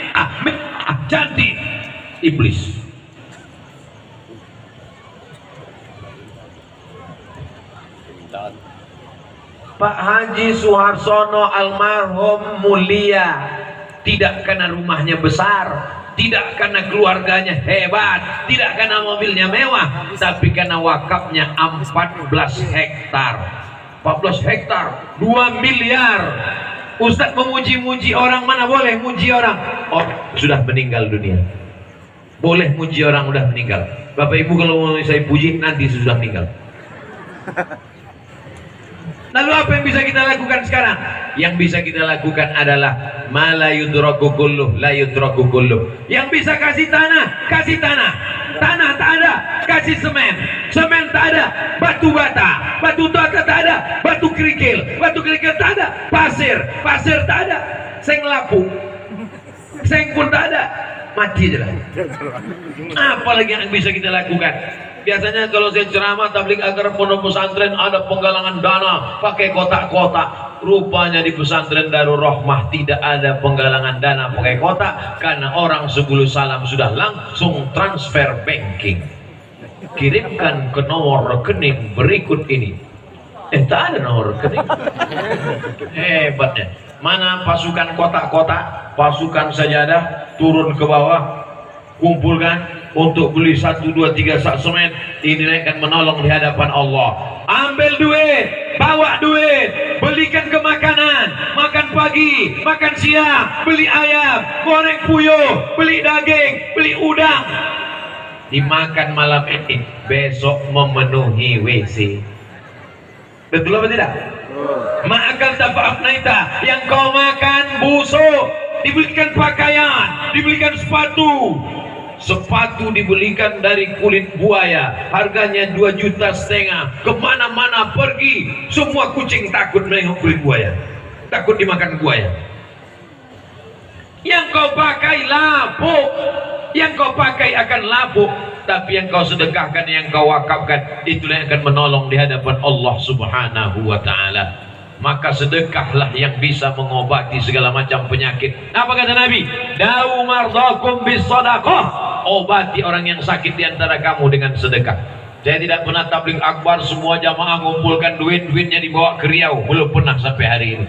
cantik. Iblis. Pak Haji Suharsono almarhum mulia, tidak karena rumahnya besar, tidak karena keluarganya hebat, tidak karena mobilnya mewah, tapi karena wakafnya 14 hektar. 14 hektar, 2 miliar. Ustadz memuji-muji orang, mana boleh muji orang? Oh, sudah meninggal dunia. Boleh muji orang udah meninggal. Bapak Ibu kalau mau saya puji nanti sudah meninggal. Lalu apa yang bisa kita lakukan sekarang? Yang bisa kita lakukan adalah ma la yudraku kulluh, la yudraku kulluh. Yang bisa kasih tanah, kasih tanah. Tanah tak ada, kasih semen. Semen tak ada, batu bata. Batu bata tak ada, batu kerikil. Batu kerikil tak ada, pasir. Pasir tak ada, seng lapuk. Seng pun tak ada, mati aja lah. Apa lagi yang bisa kita lakukan? Biasanya kalau saya ceramah tabligh agar pondok pesantren ada penggalangan dana pakai kotak-kotak. Rupanya di pesantren Darul Rahmah tidak ada penggalangan dana pakai kotak, karena orang sebelum salam sudah langsung transfer banking. Kirimkan ke nomor rekening berikut ini. Tak ada nomor rekening. Hebatnya. Mana pasukan kotak-kotak, pasukan sajadah, turun ke bawah, kumpulkan untuk beli 1, 2, 3 sak semen, ini akan menolong di hadapan Allah. Ambil duit, bawa duit, belikan ke makanan, makan pagi, makan siang, beli ayam, goreng puyuh, beli daging, beli udang, dimakan malam ini, besok memenuhi WC. Betul apa tidak? Ma'akal tafa'afnaita, yang kau makan busuk, dibelikan pakaian, dibelikan sepatu dibelikan dari kulit buaya, harganya 2,5 juta. Kemana-mana pergi, semua kucing takut menengok kulit buaya, takut dimakan buaya. Yang kau pakai lapuk, yang kau pakai akan lapuk, tapi yang kau sedekahkan, yang kau wakafkan, itulah yang akan menolong di hadapan Allah Subhanahu wa ta'ala. Maka sedekahlah yang bisa mengobati segala macam penyakit. Apa kata Nabi? Da'u mardakum bis sadaqah. Obati orang yang sakit di antara kamu dengan sedekah. Saya tidak pernah tabligh akbar semua jamaah ngumpulkan duitnya dibawa ke Riau, belum pernah sampai hari ini.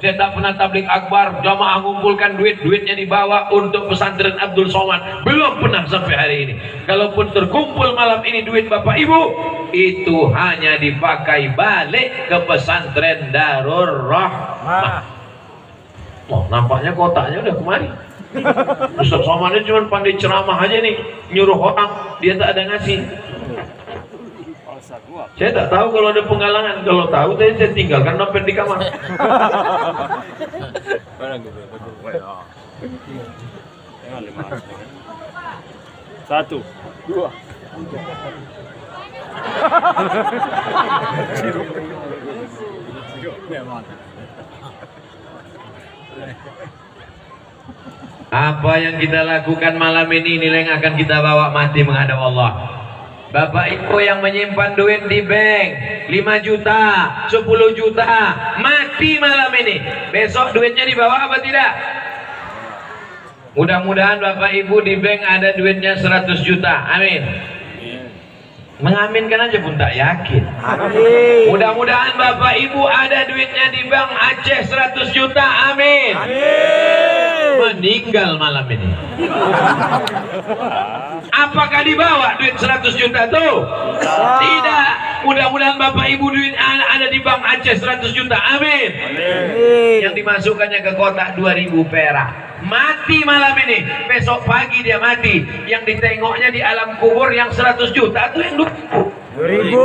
Saya tak pernah tabligh akbar jamaah ngumpulkan duitnya dibawa untuk pesantren Abdul Somad, belum pernah sampai hari ini. Kalaupun terkumpul malam ini duit Bapak Ibu, itu hanya dipakai balik ke pesantren Darul Rahmah. Oh, nampaknya kotaknya udah kemari. Ustaz Somad ini cuma pandai ceramah aja nih, nyuruh orang, dia tak ada ngasih. Saya tak tahu kalau ada penggalangan. Kalau tahu saya tinggalkan dompet di kamar. Satu, dua. Apa yang kita lakukan malam ini, nilai yang akan kita bawa mati menghadap Allah. Bapak Ibu yang menyimpan duit di bank 5 juta, 10 juta, mati malam ini, besok duitnya dibawa apa tidak? Mudah-mudahan Bapak Ibu di bank ada duitnya 100 juta, amin. Mengaminkan aja pun tak yakin. Amin. Mudah-mudahan Bapak Ibu ada duitnya di bank Aceh 100 juta, amin. Amin. Meninggal malam ini. Apakah dibawa duit 100 juta tuh? Tidak. Mudah-mudahan Bapak Ibu duit ada di bank Aceh 100 juta, amin. Amin. Yang dimasukkannya ke kotak 2.000 perak. Mati malam ini, besok pagi dia mati. Yang ditengoknya di alam kubur yang 100 juta itu yang 2.000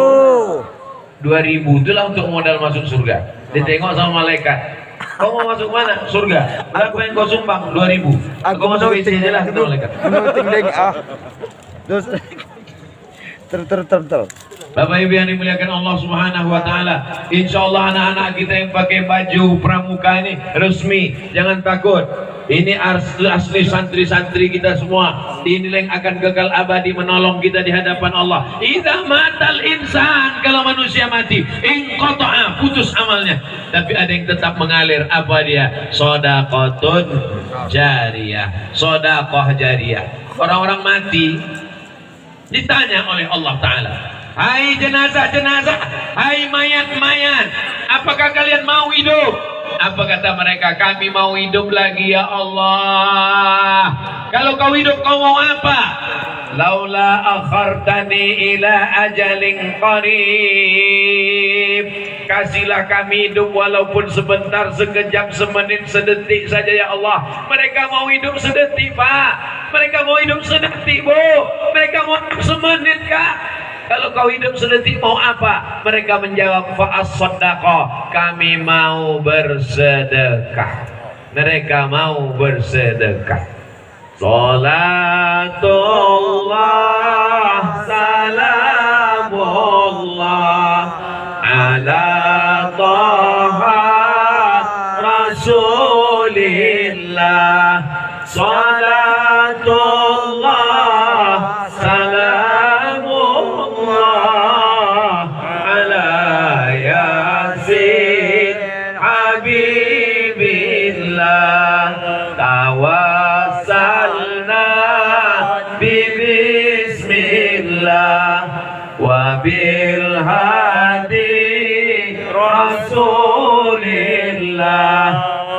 itulah untuk modal masuk surga. Ditengok sama malaikat. Kau mau masuk mana? Surga. Berapa yang kau sumbang? 2.000. Aku masuk WC aja lah, kata malaikat. Bapak Ibu yang dimuliakan Allah Subhanahu wa taala, insyaallah anak-anak kita yang pakai baju pramuka ini resmi, jangan takut. Ini asli santri-santri kita semua. Ini yang akan kekal abadi menolong kita di hadapan Allah. Idza matal insan, kalau manusia mati, inqata'a, putus amalnya. Tapi ada yang tetap mengalir. Apa dia? Shadaqatun jariyah. Shadaqah jariyah. Orang-orang mati ditanya oleh Allah Ta'ala, hai jenazah-jenazah, hai mayat-mayat, apakah kalian mau hidup? Apa kata mereka? Kami mau hidup lagi ya Allah. Kalau kau hidup, kau mau apa? Laula akhartani ila ajalin qarib, kasihlah kami hidup walaupun sebentar, sekejap, semenit, sedetik saja ya Allah. Mereka mau hidup sedetik, Pak. Mereka mau hidup sedetik, Bu. Mereka mau hidup semenit, Kak. Kalau kau hidup sedetik mau apa? Mereka menjawab, fa'as-sadaqah, kami mau bersedekah. Mereka mau bersedekah. Salatullah salamullah ala taha rasulillah. Salatullah salamullah Bismillah wa bil hadi Rasulillah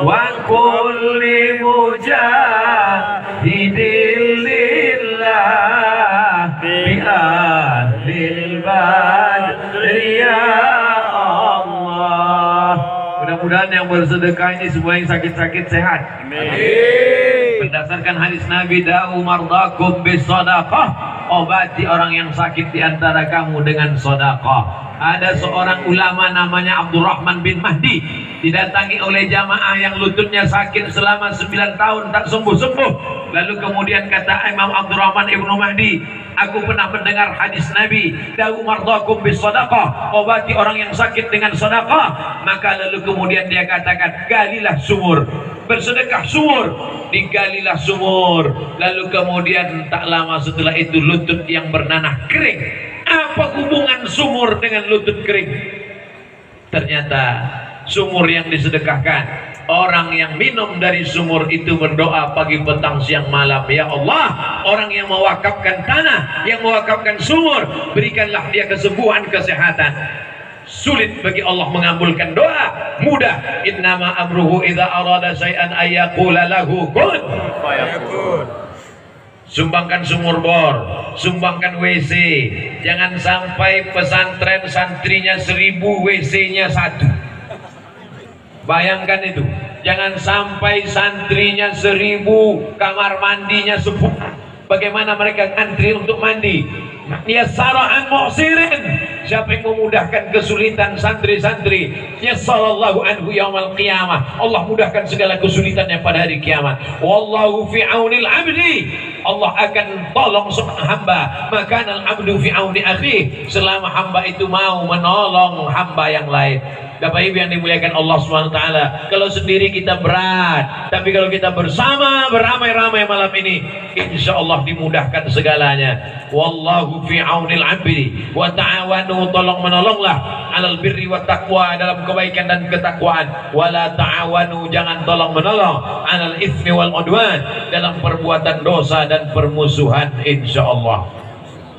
wa kulli mujahidin lillah bi ahlil badri ya Allah. Mudah-mudahan yang bersedekah ini semua yang sakit-sakit sehat. Berdasarkan hadis Nabi, da'u mardakum bis sadaqah, obati orang yang sakit di antara kamu dengan sedekah. Ada seorang ulama namanya Abdurrahman bin Mahdi, didatangi oleh jamaah yang lututnya sakit selama 9 tahun tak sembuh-sembuh. Lalu kemudian kata Imam Abdurrahman ibnu Mahdi, aku pernah mendengar hadis Nabi, da'u mardakum bis sadaqah, obati orang yang sakit dengan sedekah. Maka lalu kemudian dia katakan, galilah sumur, bersedekah sumur. Digalilah sumur, lalu kemudian tak lama setelah itu lutut yang bernanah kering. Apa hubungan sumur dengan lutut kering? Ternyata sumur yang disedekahkan, orang yang minum dari sumur itu berdoa pagi, petang, siang, malam, ya Allah, orang yang mewakafkan tanah, yang mewakafkan sumur, berikanlah dia kesembuhan, kesehatan. Sulit bagi Allah mengabulkan doa, mudah. Innama amruhu idza arada syai'an ayyaqula lahu kun fayakun. Sumbangkan sumur bor, sumbangkan WC. Jangan sampai pesantren santrinya 1000, WC-nya 1. Bayangkan itu. Jangan sampai santrinya 1000, kamar mandinya 10. Bagaimana mereka antri untuk mandi? Yassara'an mu'sirin. Siapa yang memudahkan kesulitan santri-santri, yassarallahu anhu yaumal qiyamah, Allah mudahkan segala kesulitannya pada hari kiamat. Wallahu fi aunil abdi, Allah akan tolong seorang hamba. Maka al-abdu fi auni akhi, selama hamba itu mau menolong hamba yang lain. Bapak Ibu yang dimuliakan Allah SWT, kalau sendiri kita berat, tapi kalau kita bersama, beramai-ramai malam ini, insya Allah dimudahkan segalanya. Wallahu fi aunil abdi wa ta'awanu, tolong menolonglah alal birri wa taqwa, dalam kebaikan dan ketakwaan. Wala ta'awanu, jangan tolong menolong alal itsmi wal udwan, dalam perbuatan dosa dan permusuhan, insya Allah.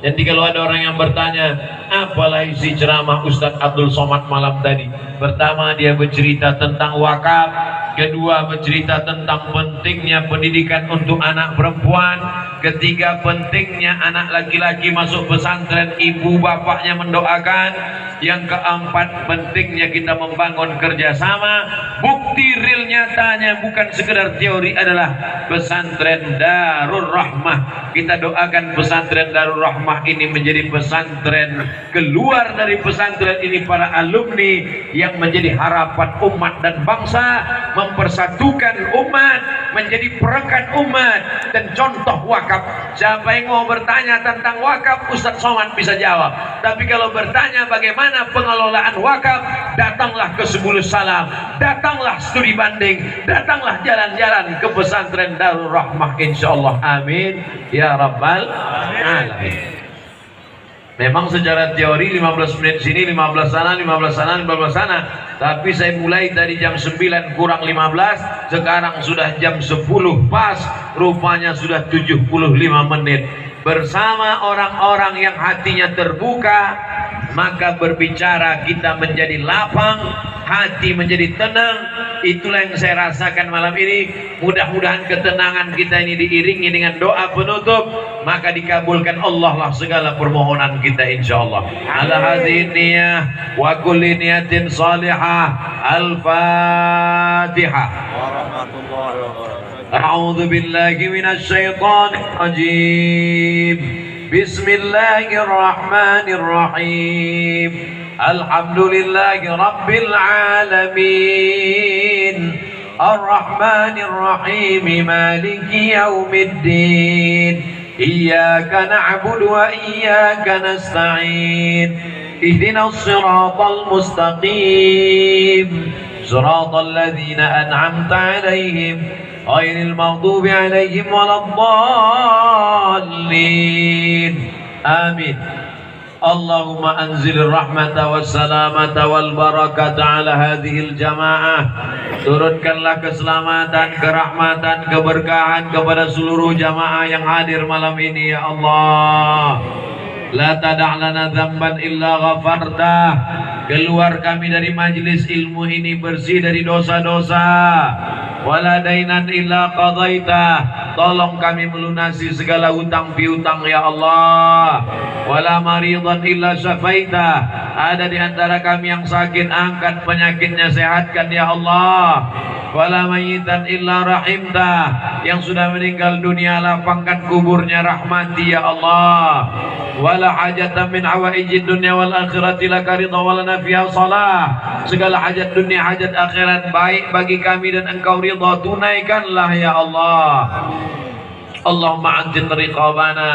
Jadi kalau ada orang yang bertanya, apalah isi ceramah Ustadz Abdul Somad malam tadi? Pertama, dia bercerita tentang wakaf. Kedua, bercerita tentang pentingnya pendidikan untuk anak perempuan. Ketiga, pentingnya anak laki-laki masuk pesantren, ibu bapaknya mendoakan. Yang keempat, pentingnya kita membangun kerjasama. Bukti real nyatanya, bukan sekedar teori, adalah pesantren Darul Rahmah. Kita doakan pesantren Darul Rahmah ini menjadi pesantren, keluar dari pesantren ini para alumni yang menjadi harapan umat dan bangsa, mempersatukan umat, menjadi perekat umat dan contoh wakaf. Siapa yang mau bertanya tentang wakaf, Ustadz Somad bisa jawab. Tapi kalau bertanya bagaimana pengelolaan wakaf, datanglah ke Subulus Salam, datanglah studi banding, datanglah jalan-jalan ke pesantren Darul Rahmah, insyaallah. Amin ya rabbal alamin. Memang secara teori 15 menit sini, 15 sana, 15 sana, 15 sana. Tapi saya mulai dari jam 9 kurang 15, sekarang sudah jam 10 pas, rupanya sudah 75 menit. Bersama orang-orang yang hatinya terbuka, maka berbicara kita menjadi lapang, hati menjadi tenang. Itulah yang saya rasakan malam ini. Mudah-mudahan ketenangan kita ini diiringi dengan doa penutup, maka dikabulkan Allah lah segala permohonan kita insyaallah. Ala hadhihi niyah wa kulli niyatin salihah. Al-Fatihah. Warahmatullahi wabarakatuh. A'udzu billahi minasy syaithanir rajim. Bismillahirrahmanirrahim. Alhamdulillahi rabbil alamin. Ar-Rahmanir Rahim, Maliki yaumiddin. Iyyaka na'budu wa iyyaka nasta'in. Ihdinas siratal mustaqim. Siratal ladzina an'amta 'alaihim ghairil maghdubi 'alaihim waladdallin. Amin. Allahumma anzil rahmata wassalamata wal barakata ala hadhil jamaah. Turunkanlah keselamatan, kerahmatan, keberkahan kepada seluruh jamaah yang hadir malam ini ya Allah. La tada' lana dzamban illa ghafartah. Keluar kami dari majlis ilmu ini bersih dari dosa-dosa. Wala dainan illa qadaitah. Tolong kami melunasi segala hutang piutang ya Allah. Wala maridan illa syafaitah. Ada di antara kami yang sakit, angkat penyakitnya, sehatkan ya Allah. Wala mayitan illa rahimtah. Yang sudah meninggal dunia, lapangkan kuburnya, rahmati ya Allah. Wala hajatan min hawaijid dunya wal akhirati laka ridha walana fiha salah. Segala hajat dunia, hajat akhirat baik bagi kami dan engkau ridha, tunaikanlah ya Allah. Allahumma anjit riqabana,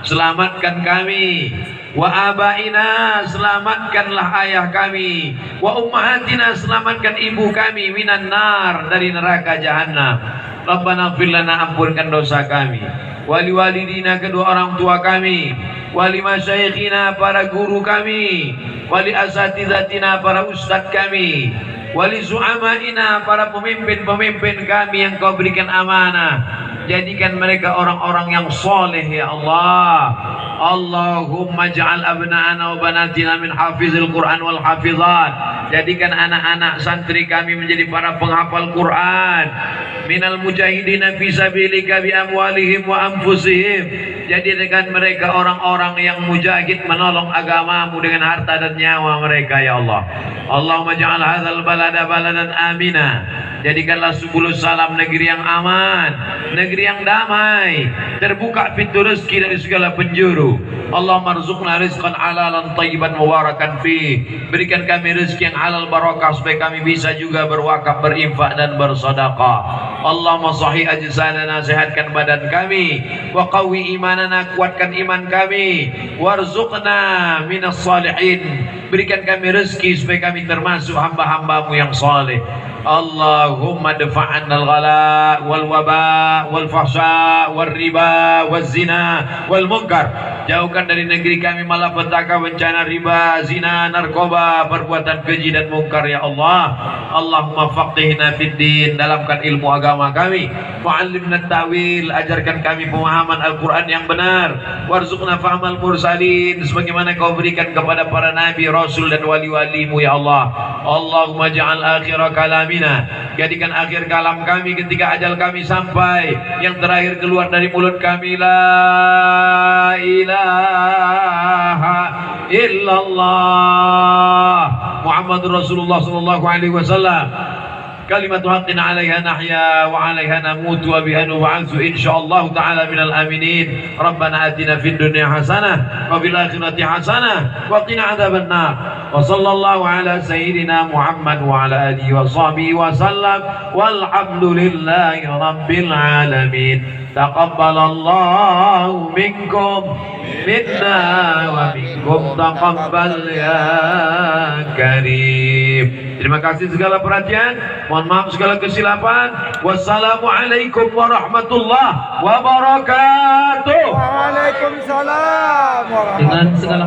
selamatkan kami. Wa abaina, selamatkanlah ayah kami. Wa ummahatina, selamatkan ibu kami. Minan nar, dari neraka jahannam. Rabbana ighfir lana, ampunkan dosa kami. Wali walidina, kedua orang tua kami. Wali masyayikhina, para guru kami. Wali asatizatina, para ustadz kami. Wali su'amaina, para pemimpin-pemimpin kami yang kau berikan amanah. Jadikan mereka orang-orang yang soleh ya Allah. Allahumma ja'al abna'ana wa banatina min hafizil Quran wal hafizat. Jadikan anak-anak santri kami menjadi para penghafal Quran. Minal mujahidina fi sabilika bi amwalihim wa anfusihim. Jadikan mereka orang-orang yang mujahid menolong agamamu dengan harta dan nyawa mereka ya Allah. Allahumma ja'al hadzal balada baladan amina. Jadikanlah Subulus Salam negeri yang aman, negeri yang damai, terbuka pintu rezeki dari segala penjuru. Allahumma rzuqna rizqan halalan thayyiban mubarakan fi. Berikan kami rezeki yang halal barakah supaya kami bisa juga berwakaf, berinfak dan bersedekah. Allahumma sahih ajsadana, sehatkan badan kami. Wa qawwi imanana, kuatkan iman kami. Warzuqna minas salihin. Berikan kami rezeki supaya kami termasuk hamba-hambamu yang saleh. Allahumma dafa'an al-ghala wal waba wal fahsya wal riba wal zina wal munkar. Jauhkan dari negeri kami malapetaka, bencana riba, zina, narkoba, perbuatan keji dan mungkar ya Allah. Allahumma faqihna fid din, dalamkan ilmu agama kami. Wa'allimna ta'wil, ajarkan kami pemahaman Al-Quran yang benar. Warzuqna fahmal mursalin, sebagaimana kau berikan kepada para nabi, rasul dan wali-walimu ya Allah. Allahumma ja'al akhira kalamina, jadikan akhir kalam kami ketika ajal kami sampai, yang terakhir keluar dari mulut kami, la ilaha illallah Muhammadur Rasulullah sallallahu alaihi wasallam. Kalimatu haqqin 'alaiha nahya wa 'alaiha namutu wa biha nub'atsu insyaallah ta'ala minal aminin. Rabbana atina fid dunya hasanah wa fil akhirati hasanah wa qina adzabannar. Wa sallallahu ala sayyidina Muhammad wa ala alihi wa sahbihi wa sallam walhamdulillahi rabbil alamin. Taqabbalallahu minkum minna wa minkum taqabbal ya karim. Terima kasih segala perhatian, mohon maaf segala kesilapan. Wassalamualaikum warahmatullahi wabarakatuh. Waalaikumsalam warahmatullahi Dengan segala